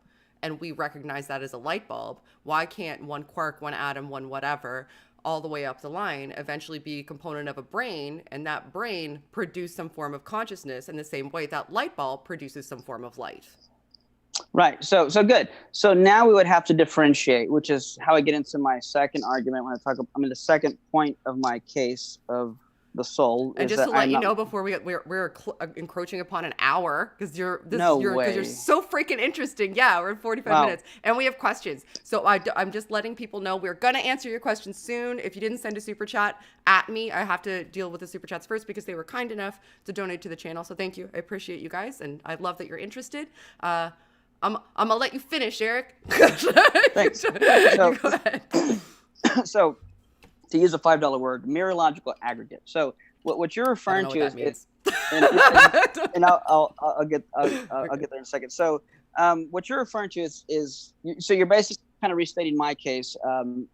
and we recognize that as a light bulb, why can't one quark, one atom, one whatever, all the way up the line, eventually be a component of a brain, and that brain produce some form of consciousness in the same way that light bulb produces some form of light? Right. So good. So now we would have to differentiate, which is how I get into my second argument when I talk. The second point of my case of the soul. And just to let you know, before we're encroaching upon an hour because you're so freaking interesting. Yeah, we're at 45 minutes and we have questions. So I'm just letting people know we're gonna answer your questions soon. If you didn't send a super chat at me, I have to deal with the super chats first because they were kind enough to donate to the channel. So thank you. I appreciate you guys, and I love that you're interested. I'm gonna let you finish, Eric. Thanks. Go ahead. So, to use a $5 word, mereological aggregate. So, what you're referring to is, and I'll get there in a second. So, what you're referring to is so you're basically kind of restating my case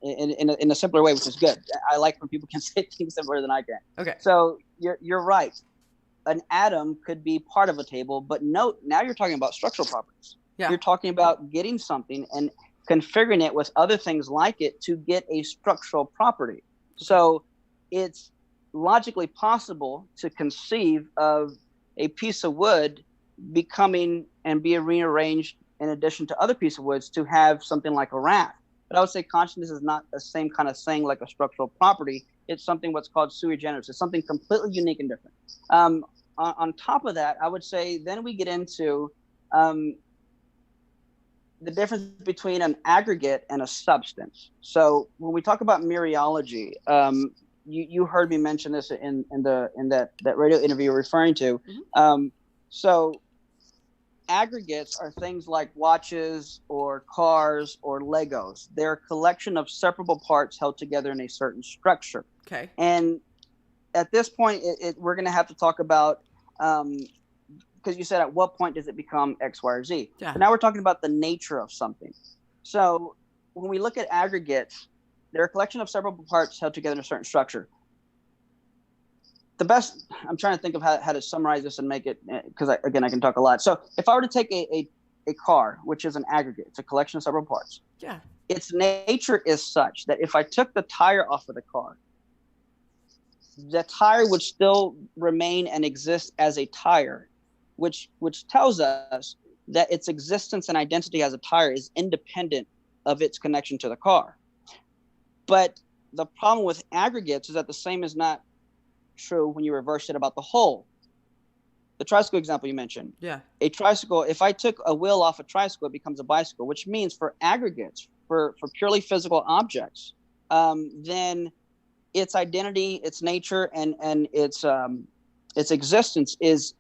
in a simpler way, which is good. I like when people can say things simpler than I can. Okay. So you're right. An atom could be part of a table, but note now you're talking about structural properties. Yeah. You're talking about getting something and configuring it with other things like it to get a structural property. So it's logically possible to conceive of a piece of wood becoming and be rearranged in addition to other pieces of woods to have something like a raft. But I would say consciousness is not the same kind of thing like a structural property. It's something what's called sui generis. It's something completely unique and different. On top of that, I would say then we get into the difference between an aggregate and a substance. So when we talk about mereology, you heard me mention this in that radio interview you're referring to. Mm-hmm. So aggregates are things like watches or cars or Legos. They're a collection of separable parts held together in a certain structure. Okay. And at this point, we're going to have to talk about because you said at what point does it become X, Y, or Z? Yeah. But now we're talking about the nature of something. So when we look at aggregates, they're a collection of several parts held together in a certain structure. the best, I'm trying to think of how to summarize this and make it, because again, I can talk a lot. So if I were to take a car, which is an aggregate, it's a collection of several parts. Yeah. Its nature is such that if I took the tire off of the car, the tire would still remain and exist as a tire, which tells us that its existence and identity as a tire is independent of its connection to the car. But the problem with aggregates is that the same is not true when you reverse it about the whole. The tricycle example you mentioned. Yeah. A tricycle, if I took a wheel off a tricycle, it becomes a bicycle, which means for aggregates, for purely physical objects, then its identity, its nature, and its existence is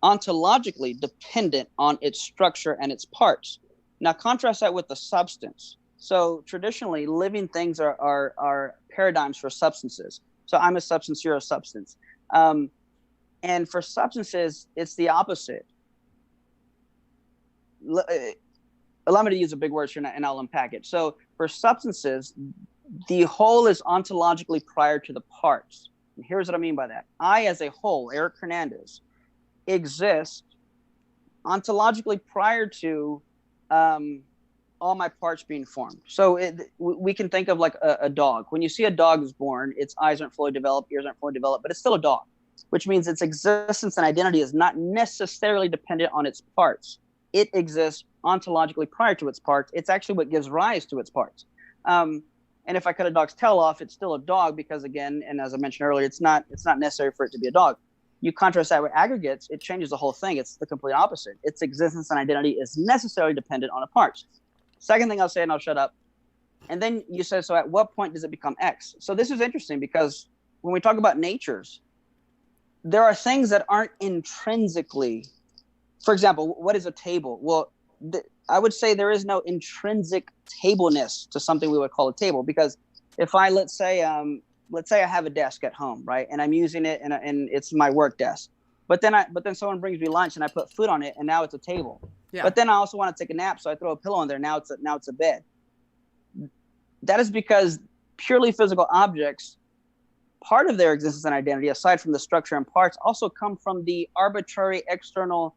ontologically dependent on its structure and its parts. Now, contrast that with the substance. So traditionally, living things are paradigms for substances. So I'm a substance, you're a substance. And for substances, it's the opposite. Allow me to use a big word here and I'll unpack it. So for substances, the whole is ontologically prior to the parts. And here's what I mean by that. I, as a whole, Eric Hernandez, exist ontologically prior to all my parts being formed. So we can think of like a dog. When you see a dog is born, its eyes aren't fully developed, ears aren't fully developed, but it's still a dog, which means its existence and identity is not necessarily dependent on its parts. It exists ontologically prior to its parts. It's actually what gives rise to its parts. And if I cut a dog's tail off, it's still a dog because, again, and as I mentioned earlier, it's not necessary for it to be a dog. You contrast that with aggregates, it changes the whole thing. It's the complete opposite. Its existence and identity is necessarily dependent on the parts. Second thing I'll say, and I'll shut up. And then you said, so at what point does it become X? So this is interesting because when we talk about natures, there are things that aren't intrinsically, for example, what is a table? Well, I would say there is no intrinsic tableness to something we would call a table, because if I, let's say I have a desk at home, right? And I'm using it and it's my work desk. But then someone brings me lunch and I put food on it and now it's a table. Yeah. But then I also want to take a nap, so I throw a pillow in there. Now it's a bed. That is because purely physical objects, part of their existence and identity, aside from the structure and parts, also come from the arbitrary external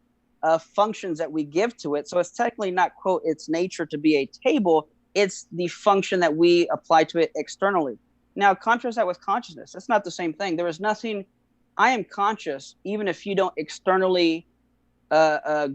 functions that we give to it. So it's technically not, quote, its nature to be a table. It's the function that we apply to it externally. Now, contrast that with consciousness. It's not the same thing. There is nothing. I am conscious, even if you don't externally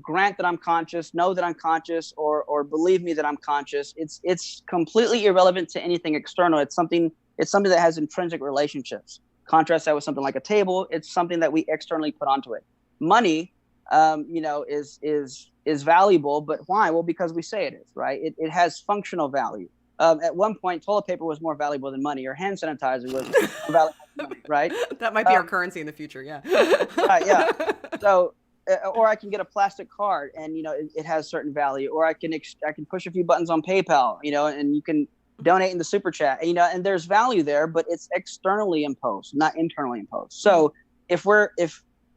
grant that I'm conscious, know that I'm conscious, or believe me that I'm conscious. It's completely irrelevant to anything external. It's something that has intrinsic relationships. Contrast that with something like a table. It's something that we externally put onto it. Money, is valuable, but why? Well, because we say it is, right? It has functional value. At one point, toilet paper was more valuable than money, or hand sanitizer was more valuable than money, right? That might be our currency in the future, yeah. Right, yeah. So, or I can get a plastic card, and it has certain value. Or I can push a few buttons on PayPal, and you can donate in the super chat, and there's value there, but it's externally imposed, not internally imposed. So if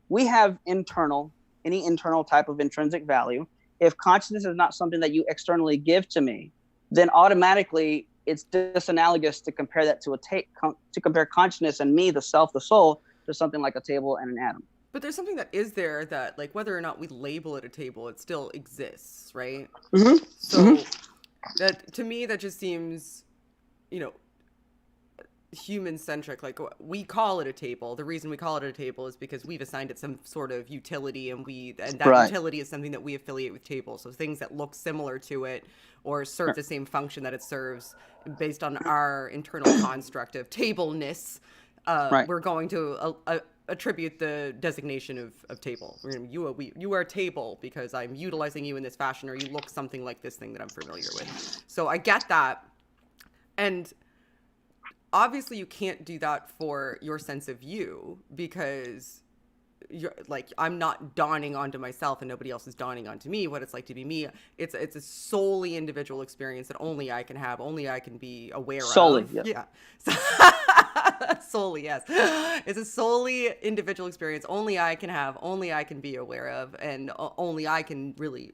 we have any internal type of intrinsic value, if consciousness is not something that you externally give to me, then automatically it's disanalogous to compare that to compare consciousness and me, the self, the soul, to something like a table and an atom. But there's something that is there that, like, whether or not we label it a table, it still exists, right? Mm-hmm. So that, to me, that just seems, human-centric. Like, we call it a table. The reason we call it a table is because we've assigned it some sort of utility, and that right. Utility is something that we affiliate with tables. So things that look similar to it or serve the same function that it serves based on our internal construct of tableness, right. We're going to attribute the designation of table. You are a table because I'm utilizing you in this fashion, or you look something like this thing that I'm familiar with. So I get that. And obviously you can't do that for your sense of you, because you're like, I'm not dawning onto myself and nobody else is dawning onto me what it's like to be me. It's a solely individual experience that only I can have, only I can be aware solely, of. Yeah. Solely, yes. It's a solely individual experience only I can have, only I can be aware of, and only I can really,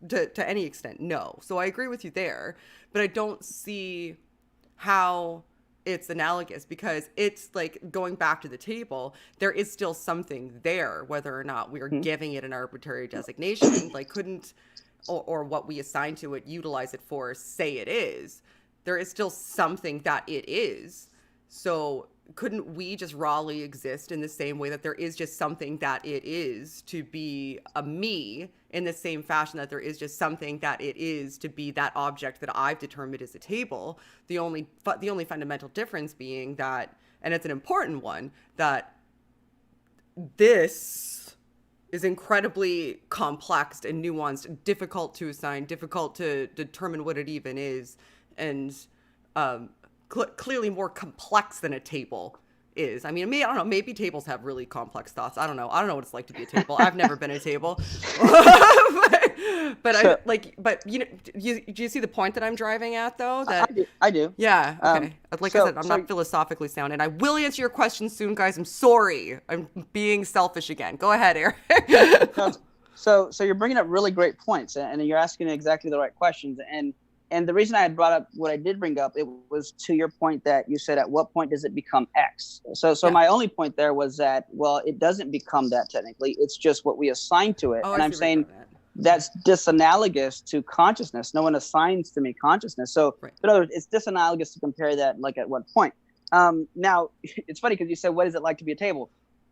to any extent, know. So I agree with you there, but I don't see how it's analogous, because it's like going back to the table, there is still something there, whether or not we are giving it an arbitrary designation, like couldn't, or what we assign to it, utilize it for, say it is, there is still something that it is. So couldn't we just rawly exist in the same way that there is just something that it is to be a me, in the same fashion that there is just something that it is to be that object that I've determined is a table? The only fundamental difference being that, and it's an important one, that this is incredibly complex and nuanced, difficult to assign, difficult to determine what it even is, and clearly more complex than a table is. I mean, I don't know, maybe tables have really complex thoughts. I don't know what it's like to be a table. I've never been a table. but So- but you know, do you see the point that I'm driving at, though? That I do. yeah, okay. Like so- I said, I'm not philosophically sound, and I will answer your question soon, guys. I'm sorry. I'm being selfish again. Go ahead, Eric. So you're bringing up really great points, and you're asking exactly the right questions. And the reason I had brought up what I did bring up, it was to your point that you said, at what point does it become X? So Yeah. my only point there was that, well, it doesn't become that technically. It's just what we assign to it. Oh, And I I'm see where you're saying going with that. that's disanalogous to consciousness. No one assigns to me consciousness. So Right. in other words, it's disanalogous to compare that, like, at what point. Now, it's funny because you said, what is it like to be a table?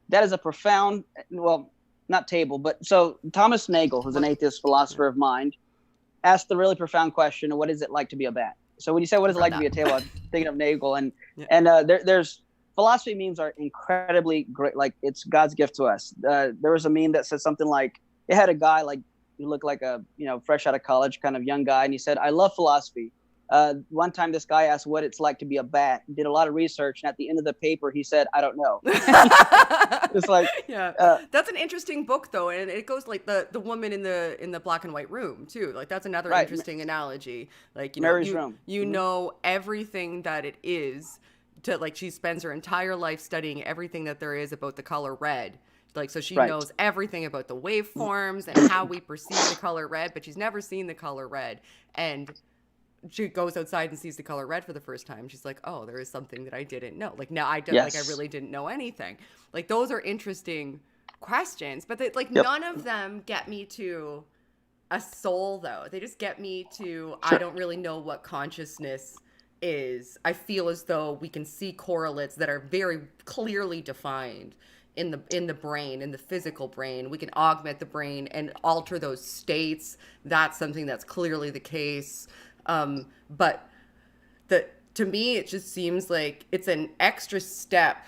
That is a profound, well, not table, but so Thomas Nagel, who's an atheist philosopher of mind, asked the really profound question, what is it like to be a bat? So when you say, what is it like to be a table, I'm thinking of Nagel. And there's philosophy memes are incredibly great. Like, it's God's gift to us. There was a meme that said something like, it had a guy, like, he looked like a, fresh out of college kind of young guy. And he said, I love philosophy. One time this guy asked what it's like to be a bat, did a lot of research. And at the end of the paper, he said, I don't know. It's like, that's an interesting book, though, and it goes like the woman in the black and white room too. Like, that's another Right. interesting analogy. Like, Mary's room. You know everything that it is. To, like, she spends her entire life studying everything that there is about the color red. Like, so she Right. knows everything about the waveforms and how we perceive the color red, but she's never seen the color red. And she goes outside and sees the color red for the first time. She's like, oh, there is something that I didn't know. Like, now like, I really didn't know anything. Like, those are interesting questions, but none of them get me to a soul, though. They just get me to, I don't really know what consciousness is. I feel as though we can see correlates that are very clearly defined in the brain, in the physical brain. We can augment the brain and alter those states. That's something that's clearly the case. But to me, it just seems like it's an extra step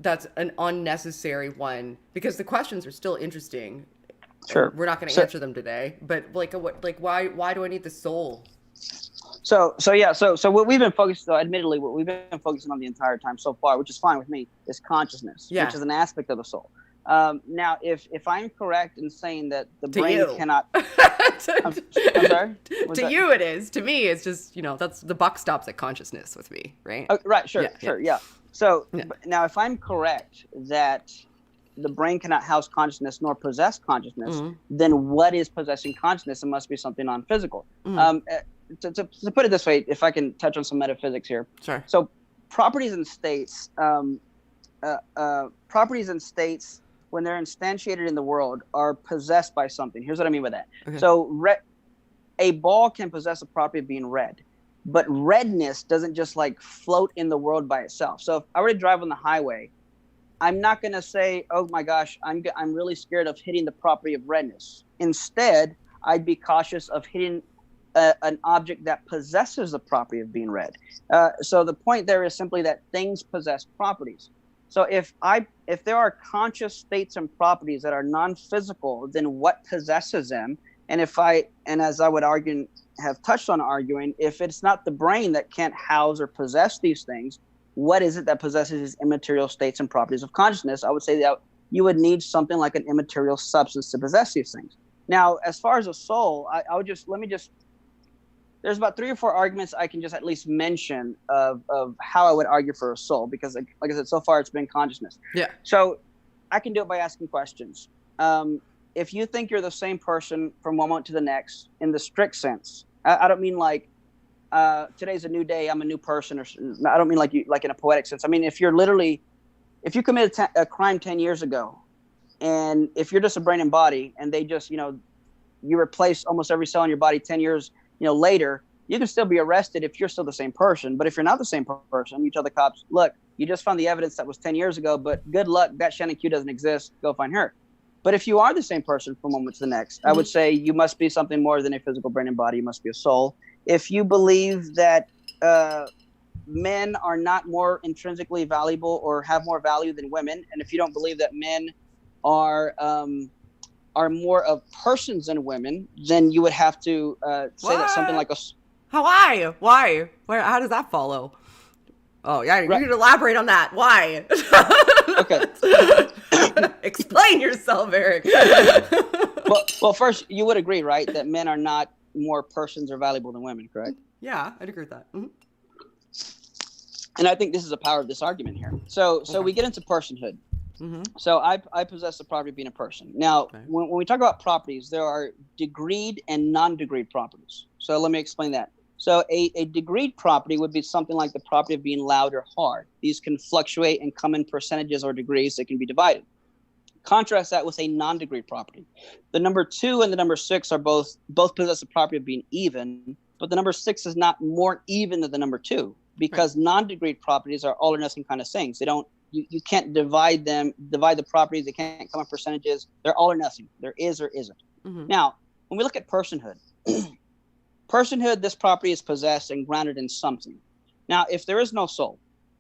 that's an unnecessary one, because the questions are still interesting. Sure. We're not going to answer them today, but why do I need the soul? So what we've been focused on, admittedly, what we've been focusing on the entire time so far, which is fine with me, is consciousness, which is an aspect of the soul. Now, if I'm correct in saying that the brain cannot, I'm sorry. You, it is. To me, it's just, that's the buck stops at consciousness with me, right? Right. Sure. So now, if I'm correct that the brain cannot house consciousness nor possess consciousness, then what is possessing consciousness? It must be something non-physical. To put it this way, if I can touch on some metaphysics here. Sure. So properties and states, when they're instantiated in the world, are possessed by something. Here's what I mean by that. Okay. So a ball can possess a property of being red, but redness doesn't just like float in the world by itself. So if I were to drive on the highway, I'm not going to say, oh my gosh, I'm really scared of hitting the property of redness. Instead, I'd be cautious of hitting an object that possesses the property of being red. So the point there is simply that things possess properties. So if there are conscious states and properties that are non-physical, then what possesses them? And as I would argue, have touched on arguing, if it's not the brain that can't house or possess these things, what is it that possesses these immaterial states and properties of consciousness? I would say that you would need something like an immaterial substance to possess these things. Now, as far as a soul, there's about 3 or 4 arguments I can just at least mention of how I would argue for a soul, because like I said, so far it's been consciousness. Yeah. So I can do it by asking questions. If you think you're the same person from one moment to the next, in the strict sense, I don't mean like today's a new day, I'm a new person, or I don't mean like in a poetic sense. I mean, if you committed a crime 10 years ago, and if you're just a brain and body, and they just, you replace almost every cell in your body 10 years, later, you can still be arrested if you're still the same person. But if you're not the same person, you tell the cops, look, you just found the evidence that was 10 years ago, but good luck, that Shannon Q doesn't exist. Go find her. But if you are the same person from one moment to the next, I would say you must be something more than a physical brain and body. You must be a soul. If you believe that men are not more intrinsically valuable or have more value than women, and if you don't believe that men are more of persons than women, then you would have to say that something like a... Why? How does that follow? Oh, yeah, you Right. need to elaborate on that. Why? Okay. Explain yourself, Eric. Well, first, you would agree, right, that men are not more persons or valuable than women, correct? Yeah, I'd agree with that. Mm-hmm. And I think this is the power of this argument here. So we get into personhood. Mm-hmm. So I possess the property of being a person. Now, when we talk about properties, there are degreed and non-degreed properties. So let me explain that. So a degreed property would be something like the property of being loud or hard. These can fluctuate and come in percentages or degrees that can be divided. Contrast that with a non-degreed property. The number 2 and the number 6 are both possess the property of being even, but the number 6 is not more even than the number 2 because non-degreed properties are all or nothing kind of things. They don't. You can't divide the properties. They can't come in percentages. They're all or nothing. There is or isn't. Mm-hmm. Now, when we look at personhood, this property is possessed and grounded in something. Now, if there is no soul,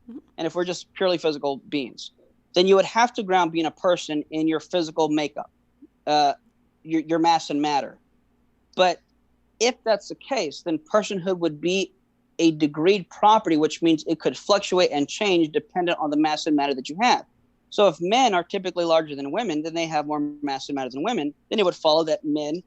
and if we're just purely physical beings, then you would have to ground being a person in your physical makeup, your mass and matter. But if that's the case, then personhood would be a degreed property, which means it could fluctuate and change dependent on the mass and matter that you have. So if men are typically larger than women, then they have more mass and matter than women. Then it would follow that men,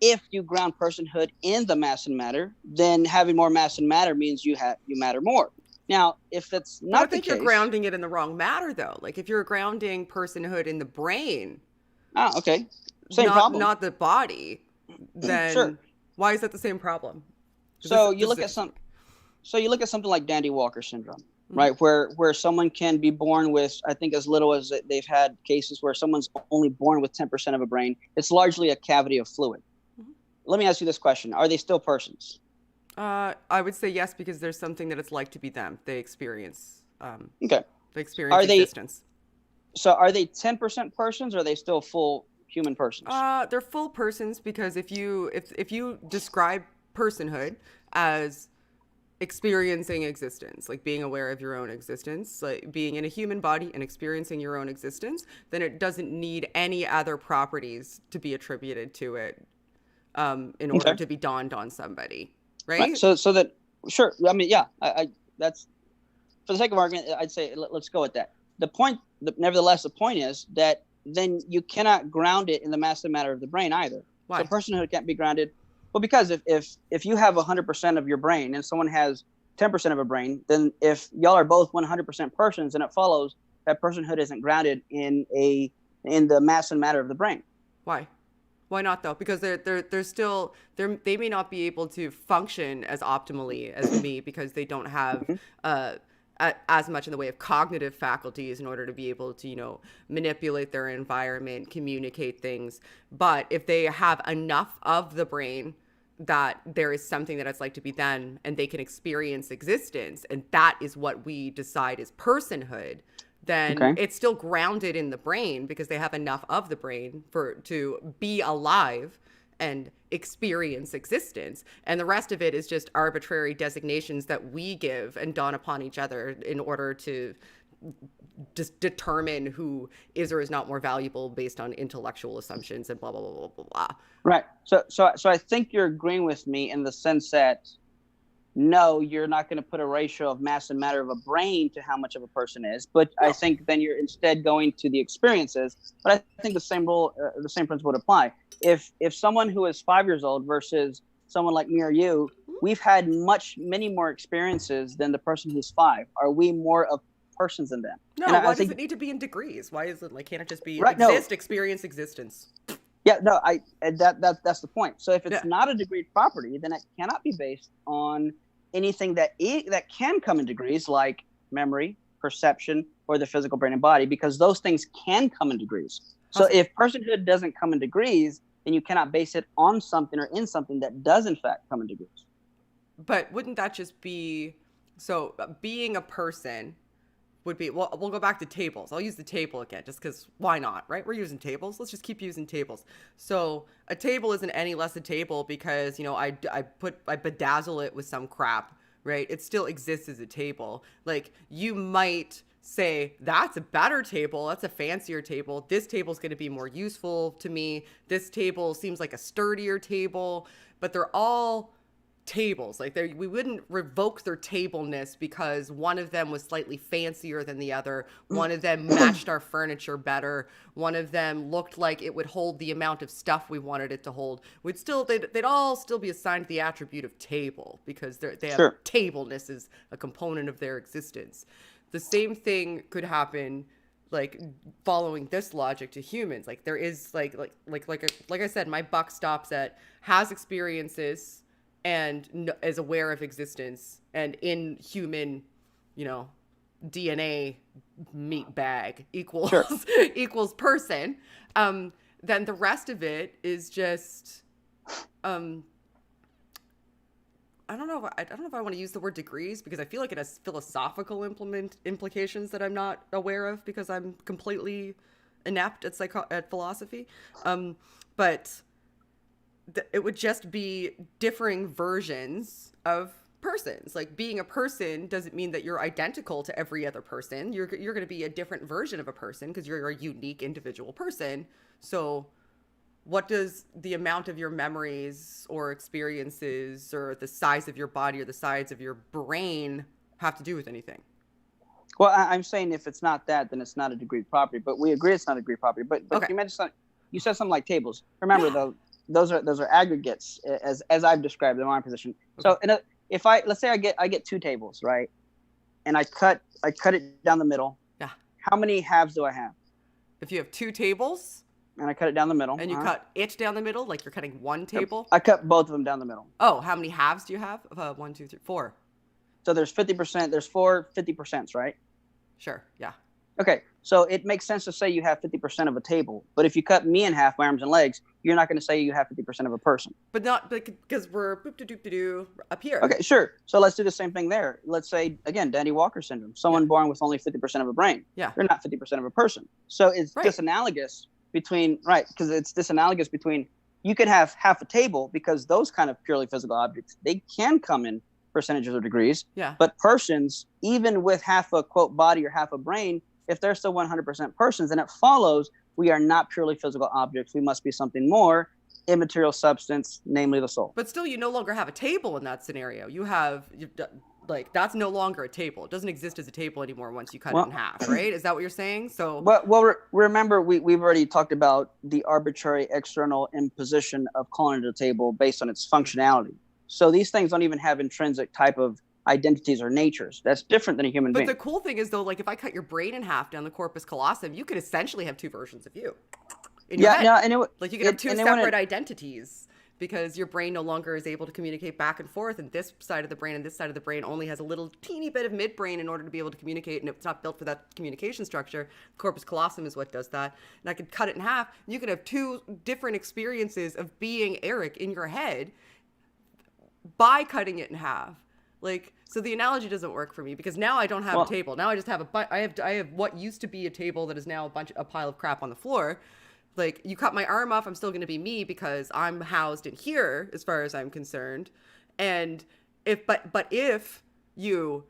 if you ground personhood in the mass and matter, then having more mass and matter means you matter more. Now, if that's not the case... I think you're grounding it in the wrong matter, though. Like, if you're grounding personhood in the brain... Ah, okay. Same problem. Not the body, then sure. Why is that the same problem? So you look at something like Dandy Walker syndrome, right? Where someone can be born with, I think as little as they've had cases where someone's only born with 10% of a brain. It's largely a cavity of fluid. Mm-hmm. Let me ask you this question. Are they still persons? I would say yes, because there's something that it's like to be them. They experience okay. They experience existence. So are they 10% persons, or are they still full human persons? They're full persons, because if you describe personhood as experiencing existence, like being aware of your own existence, like being in a human body and experiencing your own existence, then it doesn't need any other properties to be attributed to it in order to be dawned on somebody, right? So that, sure. I mean, yeah, I that's, for the sake of argument, I'd say let's go with that. Nevertheless, the point is that then you cannot ground it in the mass and matter of the brain either. Why? So personhood can't be grounded. Well, because if you have 100% of your brain and someone has 10% of a brain, then if y'all are both 100% persons, then it follows that personhood isn't grounded in the mass and matter of the brain. Why? Why not, though? Because they're still they may not be able to function as optimally as me, because they don't have as much in the way of cognitive faculties in order to be able to, manipulate their environment, communicate things. But if they have enough of the brain that there is something that it's like to be them, and they can experience existence, and that is what we decide is personhood, then it's still grounded in the brain, because they have enough of the brain to be alive and experience existence. And the rest of it is just arbitrary designations that we give and dawn upon each other in order to just determine who is or is not more valuable based on intellectual assumptions and blah, blah, blah, blah, blah, blah. Right. So I think you're agreeing with me in the sense that, no, you're not going to put a ratio of mass and matter of a brain to how much of a person is. But I think then you're instead going to the experiences. But I think the same principle would apply. If someone who is 5 years old versus someone like me or you, we've had many more experiences than the person who's 5. Are we more of persons than them? No, why does it need to be in degrees? Why is it can't it just be experience existence? Yeah, no, that's the point. So if it's Yeah. not a degreed property, then it cannot be based on anything that can come in degrees, like memory, perception, or the physical brain and body, because those things can come in degrees. So Awesome. if personhood doesn't come in degrees, then you cannot base it on something or in something that does in fact come in degrees. But wouldn't that just be so being a person would be, well, we'll go back to tables. I'll use the table again just because why not, right? We're using tables. Let's just keep using tables. So a table isn't any less a table because, I bedazzle it with some crap, right? It still exists as a table. Like you might say, that's a better table. That's a fancier table. This table is going to be more useful to me. This table seems like a sturdier table, but they're all tables. Like we wouldn't revoke their tableness because one of them was slightly fancier than the other. One of them matched our furniture better. One of them looked like it would hold the amount of stuff we wanted it to hold. They'd all still be assigned the attribute of table because they have Sure. tableness as a component of their existence. The same thing could happen like following this logic to humans. Like there is like I said, my buck stops at has experiences and is aware of existence and in human, DNA meat bag equals Sure. equals person. Then the rest of it is just, I don't know. I don't know if I want to use the word degrees because I feel like it has philosophical implications that I'm not aware of because I'm completely inept at philosophy. But it would just be differing versions of persons. Like being a person doesn't mean that you're identical to every other person. You're going to be a different version of a person because you're a unique individual person. So what does the amount of your memories or experiences or the size of your body or the size of your brain have to do with anything? Well, I'm saying if it's not that, then it's not a degreed property. But we agree it's not a degreed property. But Okay. you mentioned something, you said something like tables. Remember though, those are aggregates as I've described in my position. Okay. So if let's say I get two tables, right, and I cut it down the middle. Yeah. How many halves do I have? If you have two tables and I cut it down the middle. And you cut it down the middle, like you're cutting one table? I cut both of them down the middle. Oh, how many halves do you have? 1, 2, 3, 4. So there's 50%. There's 4 50%, right? Sure, yeah. Okay, so it makes sense to say you have 50% of a table. But if you cut me in half, my arms and legs, you're not going to say you have 50% of a person. But not because we're up here. Okay, sure. So let's do the same thing there. Let's say, again, Danny Walker syndrome. Someone born with only 50% of a brain. Yeah. They're not 50% of a person. So it's disanalogous between, because it's disanalogous between, you could have half a table because those kind of purely physical objects, they can come in percentages or degrees. Yeah. But persons, even with half a, quote, body or half a brain, if they're still 100% persons, then it follows we are not purely physical objects. We must be something more, immaterial substance, namely the soul. But still, you no longer have a table in that scenario. That's no longer a table. It doesn't exist as a table anymore once you cut it in half, right? Is that what you're saying? So, well, remember, we've already talked about the arbitrary external imposition of calling it a table based on its functionality. So these things don't even have intrinsic type of identities or natures. That's different than a human being. But the cool thing is, though, like if I cut your brain in half down the corpus callosum, you could essentially have two versions of you. And you could have two separate identities because your brain no longer is able to communicate back and forth, and this side of the brain and this side of the brain only has a little teeny bit of midbrain in order to be able to communicate, and it's not built for that communication structure. Corpus callosum is what does that. And I could cut it in half, and you could have two different experiences of being Eric in your head by cutting it in half. Like, so the analogy doesn't work for me because now I don't have a table. Now I just have I have what used to be a table that is now a pile of crap on the floor. Like, you cut my arm off, I'm still going to be me because I'm housed in here as far as I'm concerned. And if you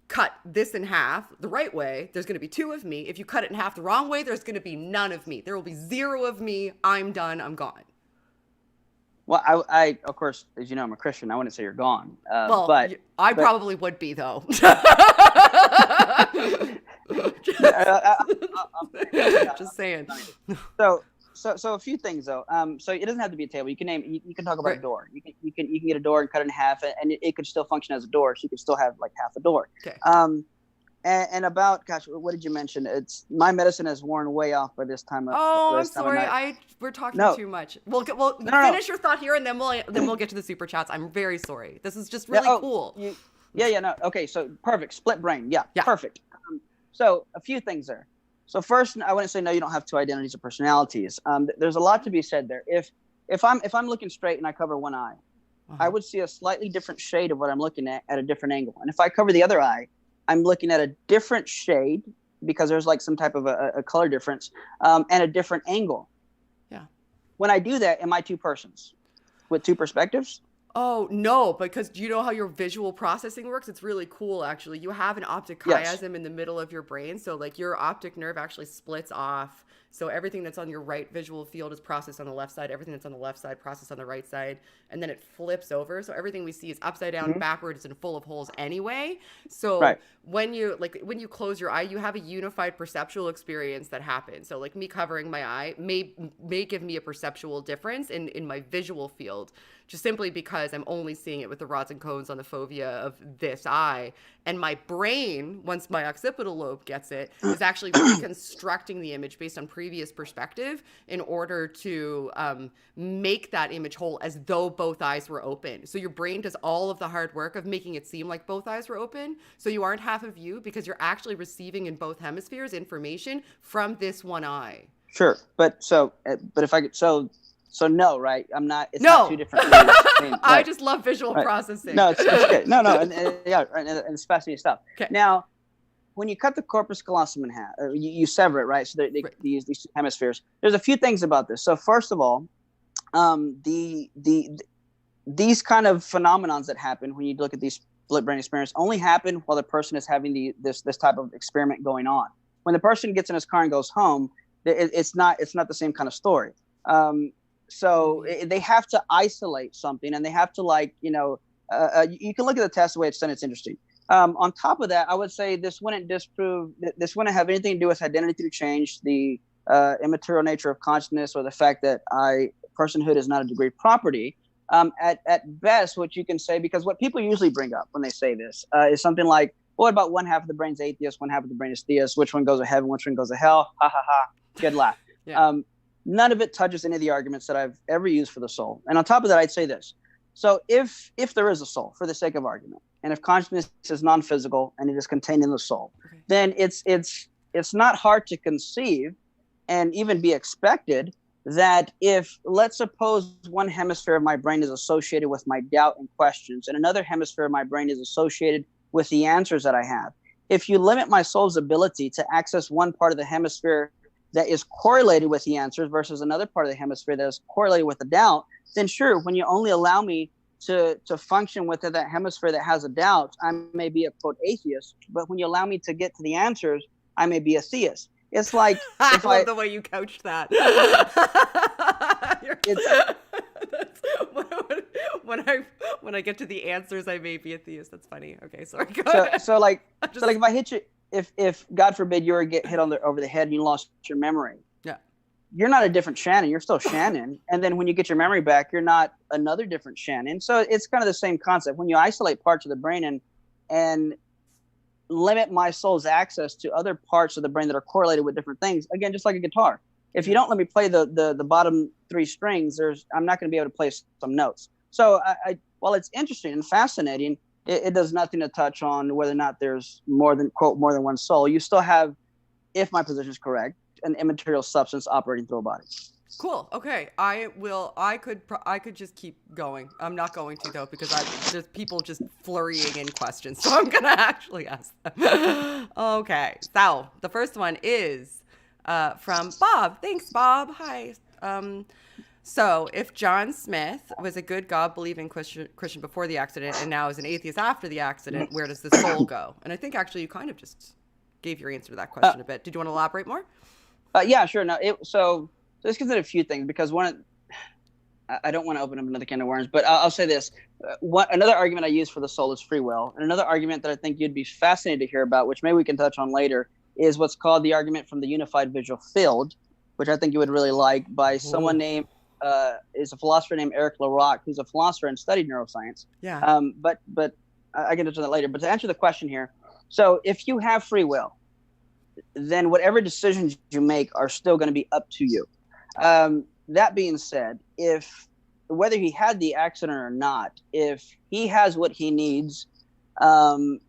cut this in half the right way, there's going to be two of me. If you cut it in half the wrong way, there's going to be none of me. There will be zero of me. I'm done. I'm gone. Well, I of course, as you know, I'm a Christian. I wouldn't say you're gone. I probably would be, though. Just saying. So a few things though. So it doesn't have to be a table. You can talk about a door. You can get a door and cut it in half, and it could still function as a door. So you could still have like half a door. Okay. And about, gosh, what did you mention? It's my medicine has worn way off by this time of Oh, I'm of sorry. night. We're talking No, too much. We'll no, no, no. finish your thought here, and then we'll get to the super chats. I'm very sorry. This is just Yeah, really cool. yeah, no. Okay, so perfect. Split brain. Yeah, Yeah. perfect. So a few things there. So first, I wouldn't say no. You don't have two identities or personalities. There's a lot to be said there. If I'm looking straight and I cover one eye, I would see a slightly different shade of what I'm looking at a different angle. And if I cover the other eye, I'm looking at a different shade because there's like some type of a color difference and a different angle. Yeah. When I do that, am I two persons with two perspectives? Oh, no, because do you know how your visual processing works? It's really cool, actually. You have an optic chiasm in the middle of your brain. So, like, your optic nerve actually splits off. So everything that's on your right visual field is processed on the left side. Everything that's on the left side processed on the right side. And then it flips over. So everything we see is upside down, backwards, and full of holes anyway. So when you close your eye, you have a unified perceptual experience that happens. So like me covering my eye may give me a perceptual difference in my visual field, just simply because I'm only seeing it with the rods and cones on the fovea of this eye. And my brain, once my occipital lobe gets it, is actually reconstructing the image based on previous perspective in order to make that image whole as though both eyes were open. So your brain does all of the hard work of making it seem like both eyes were open. So you aren't half a view because you're actually receiving in both hemispheres information from this one eye. Sure. But if I could, so no, right? I'm not. It's not two different things. I just love visual processing. No, it's good. No, and it's fascinating stuff. Okay. Now, when you cut the corpus callosum in half, you sever it, right? So these two hemispheres. There's a few things about this. So first of all, these kind of phenomenons that happen when you look at these split brain experience only happen while the person is having this type of experiment going on. When the person gets in his car and goes home, it's not the same kind of story. So they have to isolate something, and they have to you can look at the test the way it's done. It's interesting. On top of that, I would say this wouldn't have anything to do with identity through change, the immaterial nature of consciousness, or the fact that personhood is not a degree of property. At best, what you can say, because what people usually bring up when they say this is something like, well, what about one half of the brain's atheist, one half of the brain is theist, which one goes to heaven, which one goes to hell? Ha ha ha. Good laugh. Yeah. None of it touches any of the arguments that I've ever used for the soul. And on top of that, I'd say this. So if there is a soul, for the sake of argument, and if consciousness is non-physical and it is contained in the soul, then it's not hard to conceive and even be expected that if, let's suppose, one hemisphere of my brain is associated with my doubt and questions, and another hemisphere of my brain is associated with the answers that I have, if you limit my soul's ability to access one part of the hemisphere that is correlated with the answers versus another part of the hemisphere that is correlated with the doubt, then sure, when you only allow me to function within that hemisphere that has a doubt, I may be a quote atheist, but when you allow me to get to the answers, I may be a theist. It's like I love the way you couched that. When I get to the answers, I may be a theist. That's funny. Okay, sorry. Go ahead. So if I hit you, if God forbid you were to get hit over the head and you lost your memory, you're not a different Shannon. You're still Shannon. And then when you get your memory back, you're not another different Shannon. So it's kind of the same concept. When you isolate parts of the brain and limit my soul's access to other parts of the brain that are correlated with different things, again, just like a guitar. If you don't let me play the bottom three strings, I'm not going to be able to play some notes. So while it's interesting and fascinating, it does nothing to touch on whether or not there's more than one soul. You still have, if my position is correct, an immaterial substance operating through a body. Cool. Okay. I could just keep going. I'm not going to though, because there's people just flurrying in questions. So I'm going to actually ask them. Okay. So the first one is from Bob. Thanks, Bob. Hi. So if John Smith was a good God-believing Christian before the accident and now is an atheist after the accident, where does the soul go? And I think actually you kind of just gave your answer to that question a bit. Did you want to elaborate more? Yeah, sure. No, so this gets at a few things, because I don't want to open up another can of worms, but I'll say this. Another argument I use for the soul is free will. And another argument that I think you'd be fascinated to hear about, which maybe we can touch on later, is what's called the argument from the unified visual field, which I think you would really like, by someone named, is a philosopher named Eric LaRocque, who's a philosopher and studied neuroscience. Yeah. But I can touch on that later. But to answer the question here, So if you have free will, then whatever decisions you make are still going to be up to you. That being said, if whether he had the accident or not, if he has what he needs um,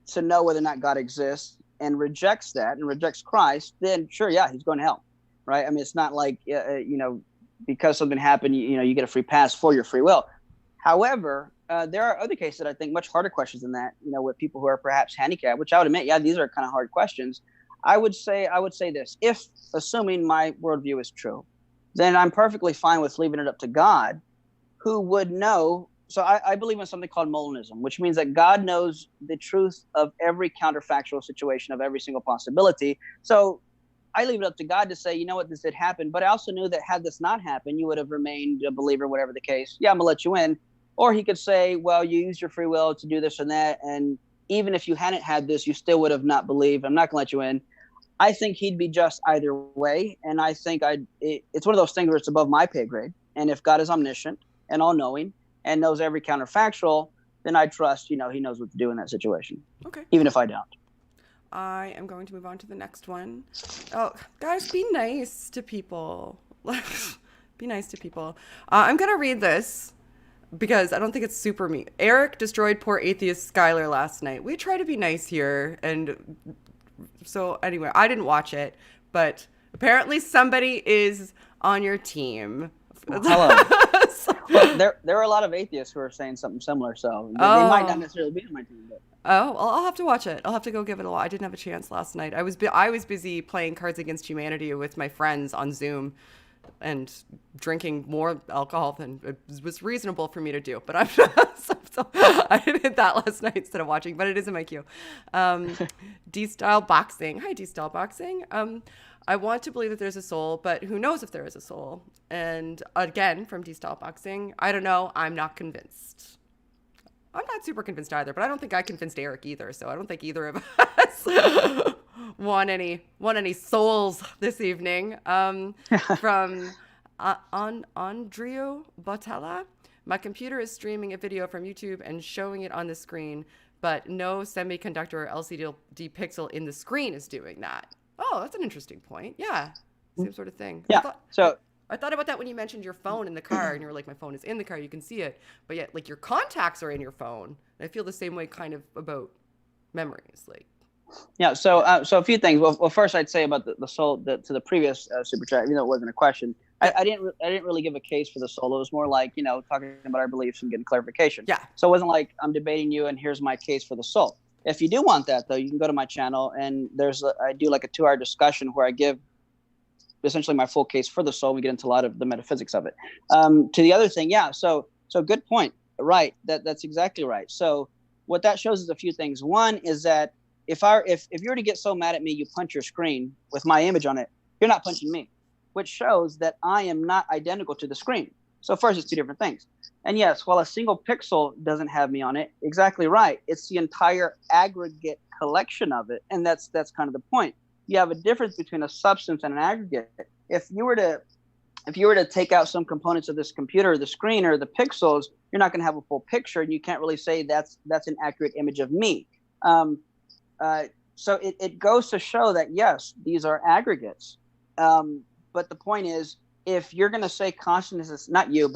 to know whether or not God exists and rejects that and rejects Christ, then sure, yeah, he's going to hell, right? I mean, it's not like because something happened, you get a free pass for your free will. However, there are other cases that I think much harder questions than that. With people who are perhaps handicapped, which I would admit, yeah, these are kind of hard questions. I would say this: if assuming my worldview is true, then I'm perfectly fine with leaving it up to God, who would know. So I believe in something called Molinism, which means that God knows the truth of every counterfactual situation, of every single possibility. So I leave it up to God to say, you know what, this did happen. But I also knew that had this not happened, you would have remained a believer, whatever the case. Yeah, I'm going to let you in. Or he could say, well, you used your free will to do this and that. And even if you hadn't had this, you still would have not believed. I'm not going to let you in. I think he'd be just either way. And I think it's one of those things where it's above my pay grade. And if God is omniscient and all-knowing and knows every counterfactual, then I trust, he knows what to do in that situation. Okay. Even if I don't. I am going to move on to the next one. Oh, guys, be nice to people. Be nice to people. I'm going to read this because I don't think it's super mean. Eric destroyed poor atheist Skylar last night. We try to be nice here. And so anyway, I didn't watch it, but apparently somebody is on your team. Well, hello. Well, there are a lot of atheists who are saying something similar, so they might not necessarily be on my team. But. Oh, well, I'll have to watch it. I'll have to go give it a watch. I didn't have a chance last night. I was busy playing Cards Against Humanity with my friends on Zoom and drinking more alcohol than it was reasonable for me to do. But I'm so I did that last night instead of watching, but it is in my queue. D-Style Boxing. Hi, D-Style Boxing. I want to believe that there's a soul, but who knows if there is a soul? And again, from D-Style Boxing, I don't know. I'm not convinced. I'm not super convinced either, but I don't think I convinced Eric either. So I don't think either of us won any souls this evening. From Andrea Botella. My computer is streaming a video from YouTube and showing it on the screen, but no semiconductor or LCD pixel in the screen is doing that. Oh, that's an interesting point. Yeah, same sort of thing. Yeah. I thought about that when you mentioned your phone in the car, and you were like, my phone is in the car, you can see it, but yet like your contacts are in your phone. And I feel the same way kind of about memories, like. Yeah. So a few things. Well, first I'd say about the soul to the previous super chat, even though it wasn't a question. I didn't really give a case for the soul. It was more like, talking about our beliefs and getting clarification. Yeah. So it wasn't like I'm debating you and here's my case for the soul. If you do want that, though, you can go to my channel and I do like a 2-hour discussion where I give essentially my full case for the soul. We get into a lot of the metaphysics of it. To the other thing, yeah. So good point. Right. That's exactly right. So what that shows is a few things. One is that if you were to get so mad at me, you punch your screen with my image on it, you're not punching me, which shows that I am not identical to the screen. So first, it's two different things. And yes, while a single pixel doesn't have me on it, exactly right. It's the entire aggregate collection of it. And that's kind of the point. You have a difference between a substance and an aggregate. If you were to take out some components of this computer, or the screen or the pixels, you're not going to have a full picture, and you can't really say that's an accurate image of me. So it goes to show that yes, these are aggregates. But the point is, if you're going to say consciousness is not you,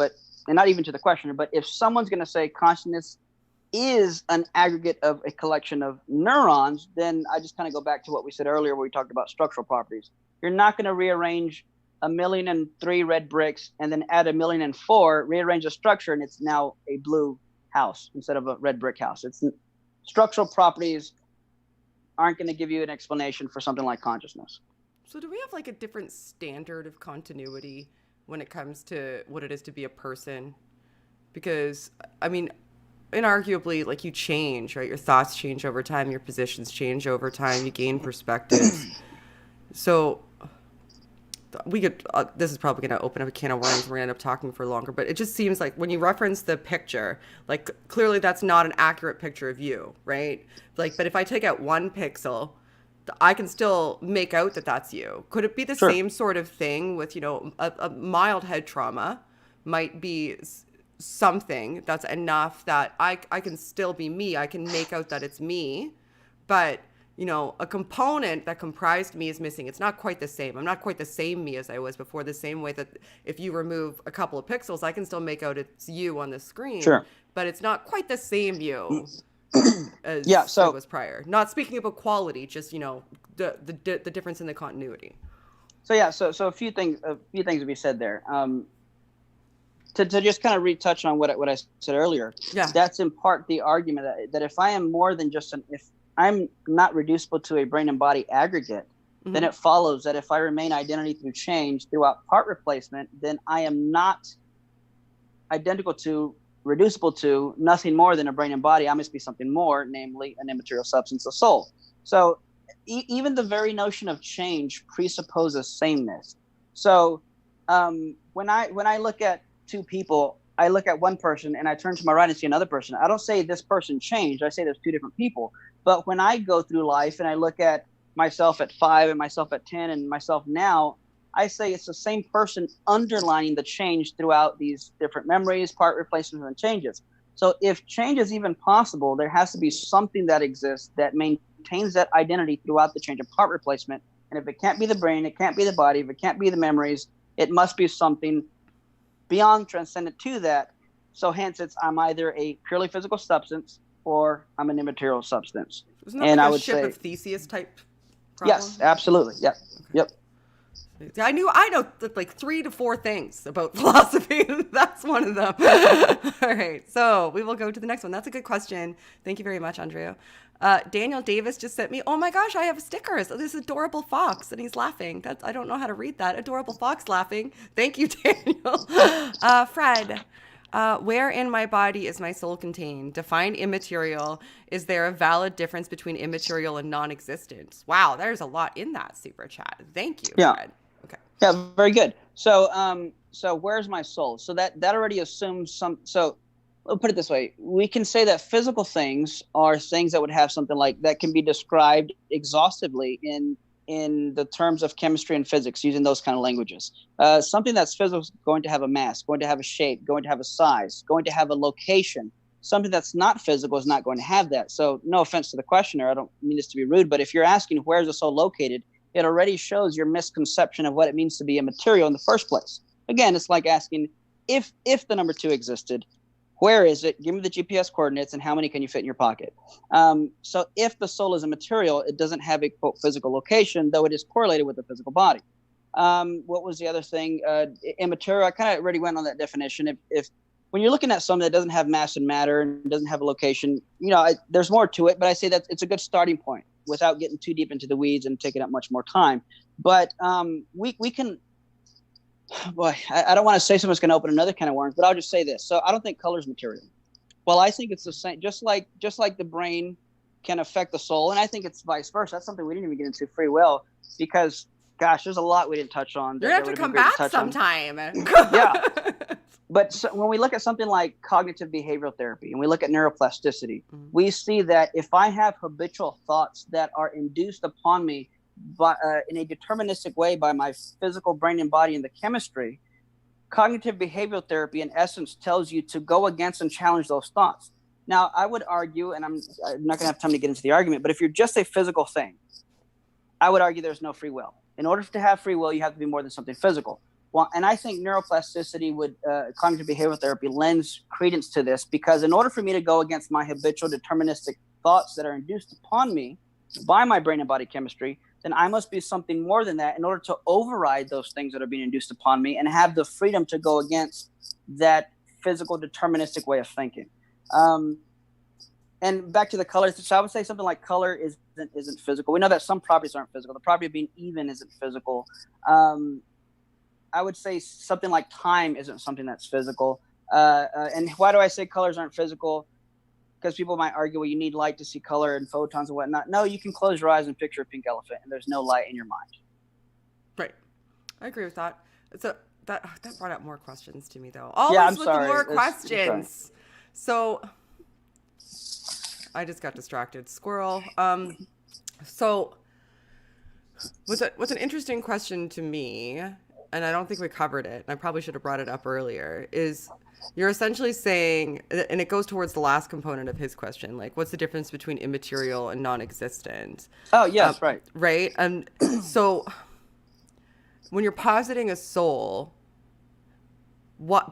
and not even to the questioner, but if someone's going to say consciousness is an aggregate of a collection of neurons, then I just kind of go back to what we said earlier where we talked about structural properties. You're not going to rearrange 1,000,003 red bricks and then add 1,000,004, rearrange the structure, and it's now a blue house instead of a red brick house. It's structural properties aren't going to give you an explanation for something like consciousness. So do we have like a different standard of continuity when it comes to what it is to be a person? Because, I mean, inarguably, like, you change, right? Your thoughts change over time. Your positions change over time. You gain perspectives. So we could, this is probably going to open up a can of worms. We're going to end up talking for longer. But it just seems like when you reference the picture, like, clearly that's not an accurate picture of you, right? Like, but if I take out one pixel, I can still make out that that's you. Could it be the same sort of thing with, a mild head trauma might be something that's enough that I can still be me. I can make out that it's me, but a component that comprised me is missing. It's not quite the same. I'm not quite the same me as I was before, the same way that if you remove a couple of pixels, I can still make out it's you on the screen, Sure. but it's not quite the same you as Yeah. it So was prior. Not speaking about quality, just, the difference in the continuity. So a few things to be said there. To just kind of retouch on what I said earlier. Yeah. That's in part the argument that if I am more than just if I'm not reducible to a brain and body aggregate, then it follows that if I remain identity through change throughout part replacement, then I am not identical to, reducible to, nothing more than a brain and body. I must be something more, namely an immaterial substance, a soul. So even the very notion of change presupposes sameness. So when I look at two people, I look at one person and I turn to my right and see another person. I don't say this person changed. I say there's two different people. But when I go through life and I look at myself at 5 and myself at 10 and myself now, I say it's the same person underlining the change throughout these different memories, part replacements, and changes. So if change is even possible, there has to be something that exists that maintains that identity throughout the change of part replacement. And if it can't be the brain, it can't be the body, if it can't be the memories, it must be something beyond, transcendent to that. So hence I'm either a purely physical substance or I'm an immaterial substance. Isn't that like a ship of Theseus type problem? Yes, absolutely. Yep. Okay. Yep. I know like 3 to 4 things about philosophy. That's one of them. All right. So we will go to the next one. That's a good question. Thank you very much, Andrea. Daniel Davis just sent me, oh my gosh, I have stickers. This adorable fox, and he's laughing. I don't know how to read that. Adorable fox laughing. Thank you, Daniel. Fred, where in my body is my soul contained? Define immaterial. Is there a valid difference between immaterial and non-existent? Wow, there's a lot in that super chat. Thank you, Fred. Okay. Yeah, very good. So where's my soul? So that already assumes some. So we'll put it this way: we can say that physical things are things that would have something like that can be described exhaustively in the terms of chemistry and physics, using those kind of languages. Something that's physical is going to have a mass, going to have a shape, going to have a size, going to have a location. Something that's not physical is not going to have that. So no offense to the questioner, I don't mean this to be rude, but if you're asking where's the soul located, it already shows your misconception of what it means to be immaterial in the first place. Again, it's like asking if the number 2 existed, where is it? Give me the GPS coordinates and how many can you fit in your pocket? So if the soul is immaterial, it doesn't have a quote physical location, though it is correlated with the physical body. What was the other thing? Immaterial, I kind of already went on that definition. If when you're looking at something that doesn't have mass and matter and doesn't have a location, there's more to it, but I say that it's a good starting point without getting too deep into the weeds and taking up much more time. But we can, boy, I don't want to say something's going to open another can of worms, but I'll just say this. So I don't think color is material. Well, I think it's the same, just like the brain can affect the soul. And I think it's vice versa. That's something we didn't even get into free will because, gosh, there's a lot we didn't touch on. You're going to have to come back sometime. Yeah. But so when we look at something like cognitive behavioral therapy and we look at neuroplasticity, we see that if I have habitual thoughts that are induced upon me by, in a deterministic way by my physical brain and body and the chemistry, cognitive behavioral therapy in essence tells you to go against and challenge those thoughts. Now, I would argue, and I'm not going to have time to get into the argument, but if you're just a physical thing, I would argue there's no free will. In order to have free will, you have to be more than something physical. Well, and I think neuroplasticity cognitive behavioral therapy lends credence to this because in order for me to go against my habitual deterministic thoughts that are induced upon me by my brain and body chemistry, then I must be something more than that in order to override those things that are being induced upon me and have the freedom to go against that physical deterministic way of thinking. And back to the colors, so I would say something like color isn't physical. We know that some properties aren't physical. The property of being even isn't physical. I would say something like time isn't something that's physical. And why do I say colors aren't physical? Because people might argue, well, you need light to see color and photons and whatnot. No, you can close your eyes and picture a pink elephant, and there's no light in your mind. Right. I agree with that. So that brought up more questions to me, though. Always with the more questions. So I just got distracted. Squirrel. So what's an interesting question to me, and I don't think we covered it, and I probably should have brought it up earlier, is You're essentially saying, and it goes towards the last component of his question, like what's the difference between immaterial and non-existent? Oh, yes, right. Right? And so when you're positing a soul,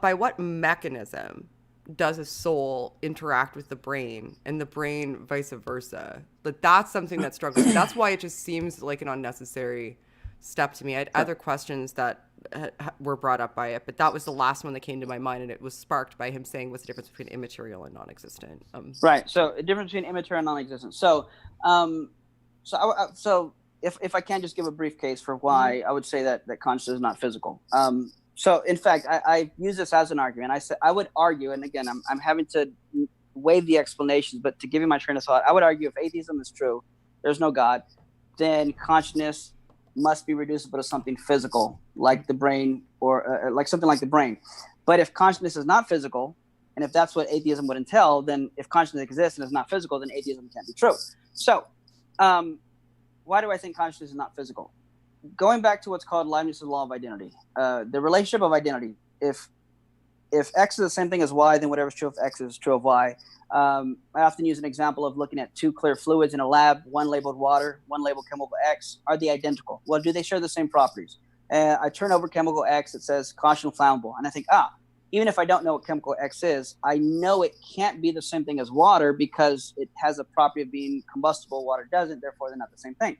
by what mechanism does a soul interact with the brain and the brain vice versa? But that's something that struggles me. That's why it just seems like an unnecessary step to me. I had other questions that were brought up by it, but that was the last one that came to my mind, and it was sparked by him saying what's the difference between immaterial and non-existent. Right. So a difference between immaterial and non-existent. So if I can just give a brief case for why I would say that consciousness is not physical. So in fact, I use this as an argument. I would argue, and again, I'm having to waive the explanations, but to give you my train of thought, I would argue if atheism is true, there's no God, then consciousness must be reducible to something physical, like the brain, or like something like the brain. But if consciousness is not physical, and if that's what atheism would entail, then if consciousness exists and is not physical, then atheism can't be true. So why do I think consciousness is not physical? Going back to what's called Leibniz's law of identity, the relationship of identity. If X is the same thing as Y, then whatever's true of X is true of Y. I often use an example of looking at two clear fluids in a lab, one labeled water, one labeled chemical X. Are they identical? Well, do they share the same properties? I turn over chemical X, it says caution flammable. And I think, even if I don't know what chemical X is, I know it can't be the same thing as water because it has a property of being combustible. Water doesn't, therefore they're not the same thing.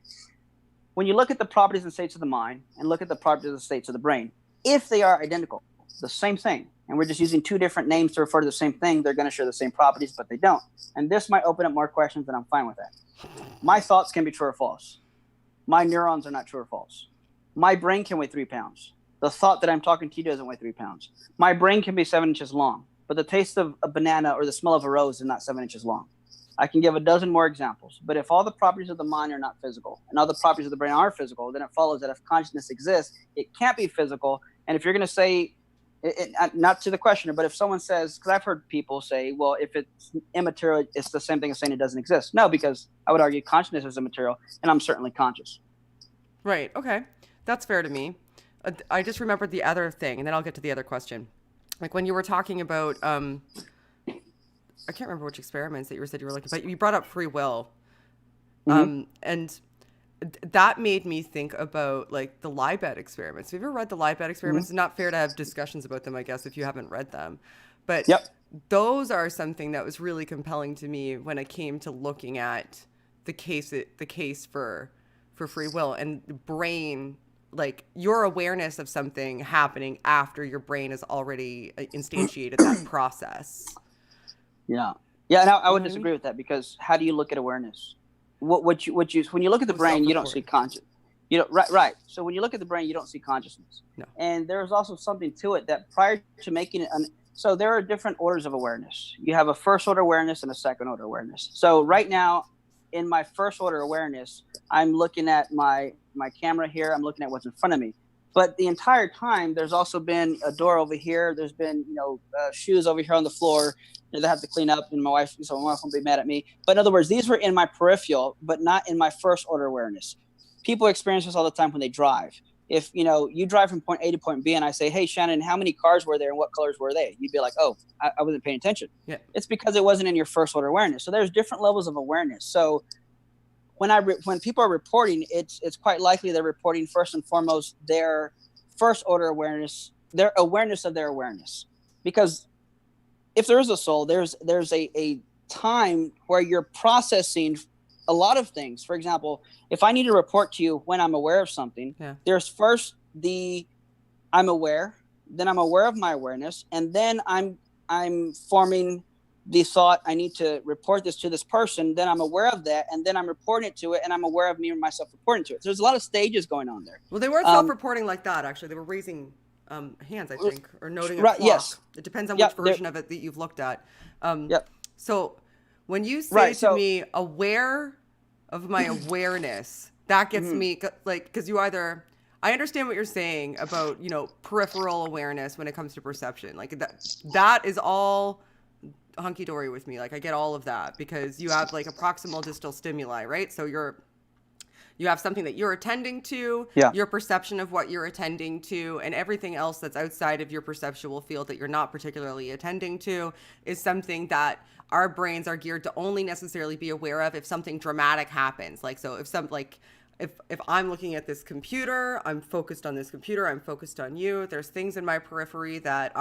When you look at the properties and states of the mind and look at the properties and states of the brain, if they are identical, the same thing, and we're just using two different names to refer to the same thing, they're going to share the same properties, but they don't. And this might open up more questions, and I'm fine with that. My thoughts can be true or false. My neurons are not true or false. My brain can weigh 3 pounds. The thought that I'm talking to you doesn't weigh 3 pounds. My brain can be 7 inches long, but the taste of a banana or the smell of a rose is not 7 inches long. I can give a dozen more examples, but if all the properties of the mind are not physical and all the properties of the brain are physical, then it follows that if consciousness exists, it can't be physical. And if you're going to say, not to the questioner, but if someone says, because I've heard people say, well, if it's immaterial, it's the same thing as saying it doesn't exist. No, because I would argue consciousness is immaterial, and I'm certainly conscious. Right. Okay. That's fair to me. I just remembered the other thing, and then I'll get to the other question. Like when you were talking about, I can't remember which experiments that you said you were looking, but you brought up free will. And that made me think about like the Libet experiments. Have you ever read the Libet experiments? It's not fair to have discussions about them, I guess, if you haven't read them. But those are something that was really compelling to me when it came to looking at the case for free will and the brain, like your awareness of something happening after your brain has already instantiated that process. Yeah. And I would disagree with that, because how do you look at awareness? When you look at the brain, you don't see conscious. Right. So when you look at the brain, you don't see consciousness. No. And there's also something to it that prior to making it, so there are different orders of awareness. You have a first order awareness and a second order awareness. So right now, in my first order awareness, I'm looking at my camera here. I'm looking at what's in front of me. But the entire time, there's also been a door over here. There's been, shoes over here on the floor that I have to clean up, and my wife won't be mad at me. But in other words, these were in my peripheral, but not in my first order awareness. People experience this all the time when they drive. If, you drive from point A to point B and I say, hey, Shannon, how many cars were there and what colors were they? You'd be like, oh, I wasn't paying attention. Yeah. It's because it wasn't in your first order awareness. So there's different levels of awareness. So when people are reporting, it's quite likely they're reporting first and foremost their first order awareness, their awareness of their awareness. Because if there is a soul, there's a time where you're processing a lot of things. For example, if I need to report to you when I'm aware of something, there's first I'm aware, then I'm aware of my awareness, and then I'm forming the thought, I need to report this to this person, then I'm aware of that, and then I'm reporting it to it, and I'm aware of me and myself reporting to it. So there's a lot of stages going on there. Well, they weren't self-reporting like that, actually. They were raising hands, I think, or noting a clock. Yes. It depends on which version of it that you've looked at. So when you say to me, aware of my awareness, that gets me, like, because I understand what you're saying about, peripheral awareness when it comes to perception. Like that is all hunky-dory with me. Like I get all of that because you have like a proximal distal stimuli, right? So You have something that you're attending to, Yeah. your perception of what you're attending to, and everything else that's outside of your perceptual field that you're not particularly attending to is something that our brains are geared to only necessarily be aware of if something dramatic happens. Like, so if I'm looking at this computer, I'm focused on this computer, I'm focused on you. There's things in my periphery that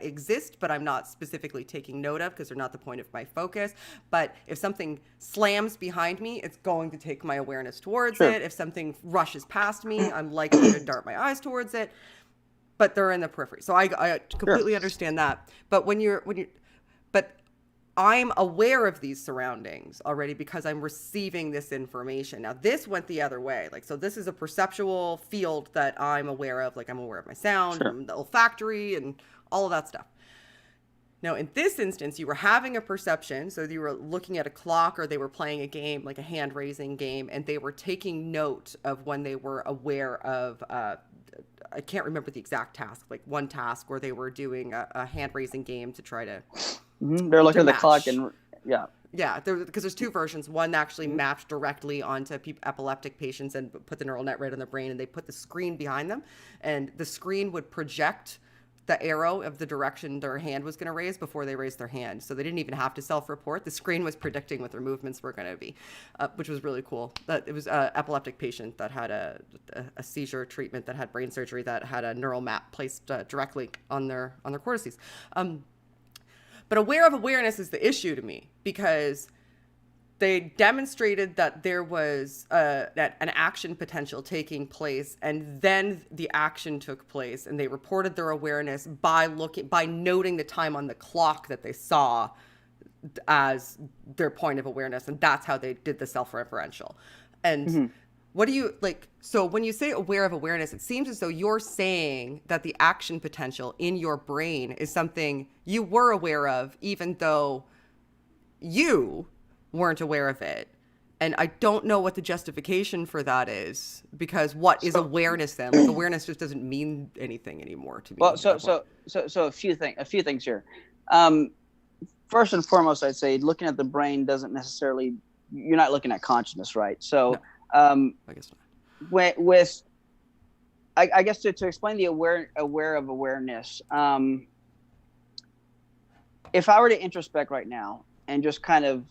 exist, but I'm not specifically taking note of because they're not the point of my focus. But if something slams behind me, it's going to take my awareness towards it. If something rushes past me, I'm likely to dart my eyes towards it. But they're in the periphery. So I completely understand that. But but I'm aware of these surroundings already because I'm receiving this information. Now, this went the other way. Like, so this is a perceptual field that I'm aware of. Like, I'm aware of my sound, and the olfactory, and all of that stuff. Now, in this instance, you were having a perception. So you were looking at a clock, or they were playing a game, like a hand-raising game, and they were taking note of when they were aware of, I can't remember the exact task, like one task where they were doing a hand-raising game to try to... They're looking at the clock and because there's two versions. One actually mapped directly onto epileptic patients and put the neural net right on the brain, and they put the screen behind them, and the screen would project the arrow of the direction their hand was going to raise before they raised their hand. So they didn't even have to self-report. The screen was predicting what their movements were going to be, which was really cool. But it was an epileptic patient that had a seizure treatment, that had brain surgery, that had a neural map placed directly on their cortices. But aware of awareness is the issue to me, because they demonstrated that there was an action potential taking place, and then the action took place, and they reported their awareness by noting the time on the clock that they saw as their point of awareness, and that's how they did the self-referential. And what do you like? So when you say aware of awareness, it seems as though you're saying that the action potential in your brain is something you were aware of, even though you weren't aware of it. And I don't know what the justification for that is, because what is awareness then? Like, awareness just doesn't mean anything anymore to me. Well, so a few things here. First and foremost, I'd say looking at the brain doesn't necessarily, you're not looking at consciousness, right? So. No. I guess not. I guess to explain the aware of awareness, if I were to introspect right now and just kind of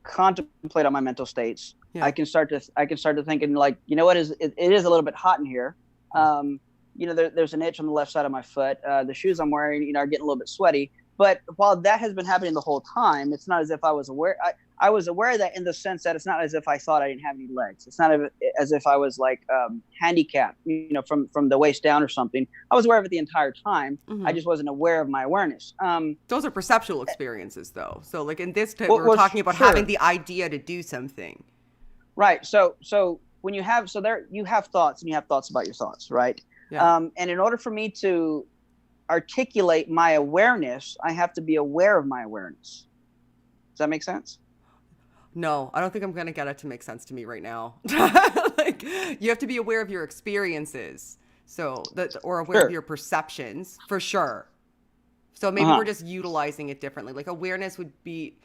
contemplate on my mental states, I can start to thinking, like, you know what, it is a little bit hot in here. There's an itch on the left side of my foot. The shoes I'm wearing, are getting a little bit sweaty. But while that has been happening the whole time, it's not as if I was aware. I was aware of that in the sense that it's not as if I thought I didn't have any legs. It's not as if I was like handicapped, from the waist down or something. I was aware of it the entire time. I just wasn't aware of my awareness. Those are perceptual experiences, though. So, like in this, we're talking about having the idea to do something. Right. So when you have you have thoughts, and you have thoughts about your thoughts, right? Yeah. And in order for me to articulate my awareness, I have to be aware of my awareness. Does that make sense? No, I don't think I'm going to get it to make sense to me right now. Like, you have to be aware of your experiences, or aware of your perceptions, for sure. So maybe we're just utilizing it differently. Like, awareness would be,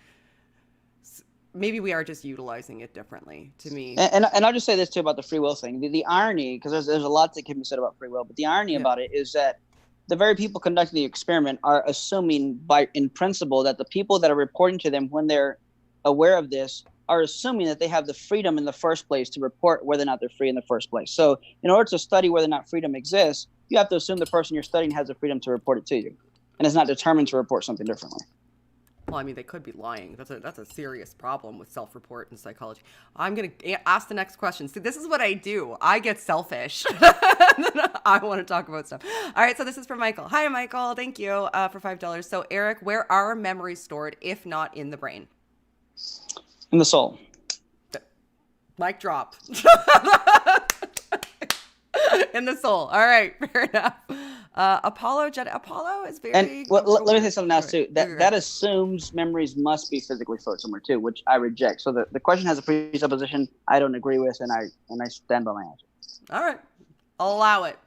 maybe we are just utilizing it differently, to me. And I'll just say this too about the free will thing. The irony, because there's a lot that can be said about free will, but the irony about it is that the very people conducting the experiment are assuming in principle that the people that are reporting to them when they're aware of this are assuming that they have the freedom in the first place to report whether or not they're free in the first place. So in order to study whether or not freedom exists, you have to assume the person you're studying has the freedom to report it to you, and is not determined to report something differently. Well, I mean, they could be lying. That's a serious problem with self-report in psychology. I'm going to ask the next question. See, this is what I do. I get selfish. I want to talk about stuff. All right, so this is from Michael. Hi, Michael. Thank you for $5. So, Eric, where are memories stored if not in the brain? In the soul. Mic drop. In the soul. All right, fair enough. Apollo is very... And let me say something else too. That assumes memories must be physically stored somewhere too, which I reject. So the question has a presupposition I don't agree with, and I stand by my answer. All right, I'll allow it.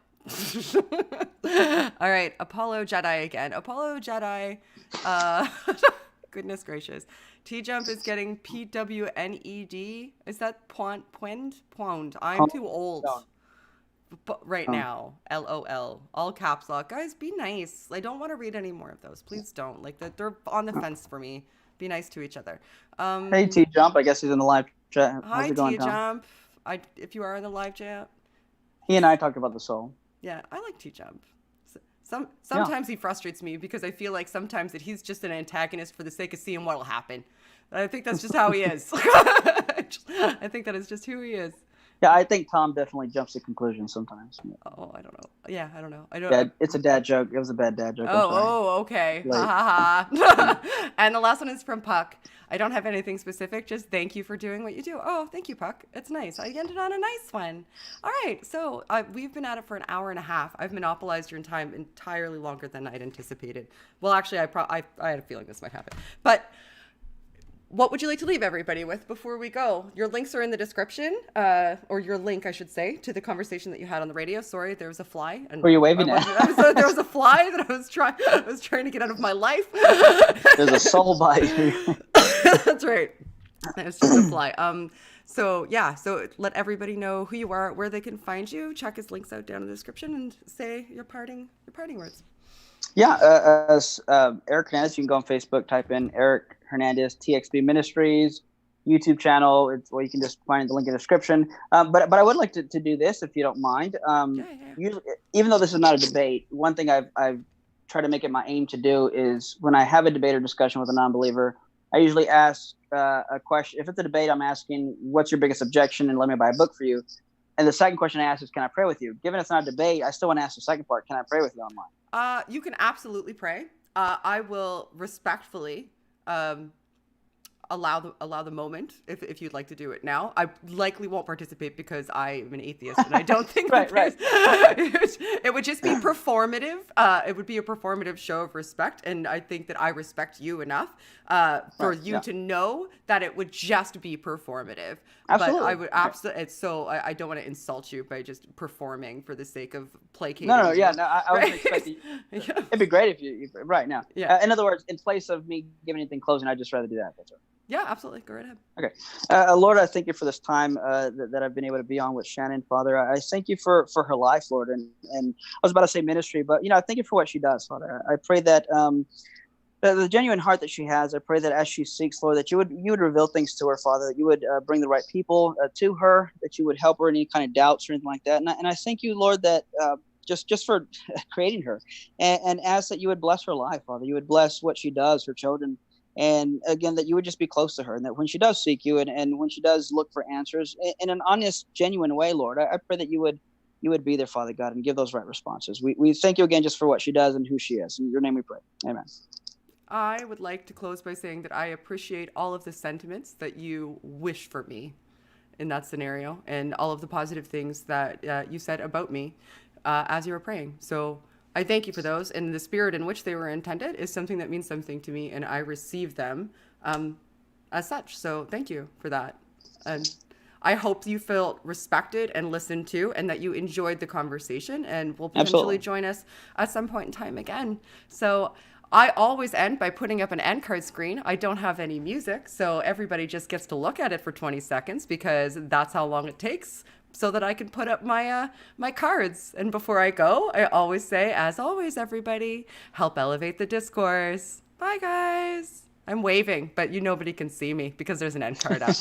All right, Apollo Jedi again. Apollo Jedi goodness gracious. T-Jump is getting PWNED. Is that Pwend? I'm too old right now. LOL. All caps lock. Guys, be nice. I don't want to read any more of those. Please don't. Like, they're on the fence for me. Be nice to each other. Hey, T-Jump. I guess he's in the live chat. How's Hi, it going, Tom? T-Jump. If you are in the live chat. He and I talked about the soul. Yeah, I like T-Jump. Sometimes he frustrates me because I feel like sometimes that he's just an antagonist for the sake of seeing what'll happen. I think that's just how he is. I think that is just who he is. Yeah, I think Tom definitely jumps to conclusions sometimes. Oh, I don't know. Yeah, I don't know. Yeah, it's a dad joke. It was a bad dad joke. Okay. Ha ha ha. And the last one is from Puck. I don't have anything specific. Just thank you for doing what you do. Oh, thank you, Puck. It's nice. I ended on a nice one. All right. So we've been at it for an hour and a half. I've monopolized your time entirely longer than I'd anticipated. Well, actually, I had a feeling this might happen. But what would you like to leave everybody with before we go? Your links are in the description, or your link, I should say, to the conversation that you had on the radio. Sorry, there was a fly. And were you waving at? There was a fly that I was trying to get out of my life. There's a soul bite. That's right. It's just a fly. So let everybody know who you are, where they can find you. Check his links out down in the description and say your parting words. Yeah, Eric Hernandez. You can go on Facebook, type in Eric Hernandez TXB Ministries YouTube channel. You can just find the link in the description. But I would like to do this, if you don't mind. Usually, even though this is not a debate, one thing I've tried to make it my aim to do is when I have a debate or discussion with a non-believer, I usually ask a question. If it's a debate, I'm asking, what's your biggest objection, and let me buy a book for you. And the second question I ask is, can I pray with you? Given it's not a debate, I still want to ask the second part, can I pray with you online? You can absolutely pray. I will respectfully allow the moment if you'd like to do it now. I likely won't participate because I am an atheist and I don't think right. It would just be performative. It would be a performative show of respect, and I think that I respect you enough for you to know that it would just be performative. Absolutely. But I would absolutely. So I don't want to insult you by just performing for the sake of placating. No. I wasn't expecting. It'd be great if you right now. Yeah. In other words, in place of me giving anything closing, I'd just rather do that. That's right. Yeah, absolutely. Go right ahead. Okay. Lord, I thank you for this time that I've been able to be on with Shannon, Father. I thank you for her life, Lord. And I was about to say ministry, but, I thank you for what she does, Father. I pray that the genuine heart that she has, I pray that as she seeks, Lord, that you would reveal things to her, Father, that you would bring the right people to her, that you would help her in any kind of doubts or anything like that. And I thank you, Lord, that just for creating her and ask that you would bless her life, Father. You would bless what she does, her children. And again, that you would just be close to her, and that when she does seek you and when she does look for answers in an honest, genuine way, Lord, I pray that you would be there, Father God, and give those right responses. We thank you again just for what she does and who she is. In your name we pray. Amen. I would like to close by saying that I appreciate all of the sentiments that you wish for me in that scenario, and all of the positive things that you said about me as you were praying. So I thank you for those, and the spirit in which they were intended is something that means something to me, and I receive them as such. So thank you for that. And I hope you felt respected and listened to, and that you enjoyed the conversation and will potentially join us at some point in time again. So I always end by putting up an end card screen. I don't have any music, so everybody just gets to look at it for 20 seconds because that's how long it takes, so that I can put up my my cards. And before I go, I always say, as always, everybody, help elevate the discourse. Bye, guys. I'm waving, but nobody can see me because there's an end card up.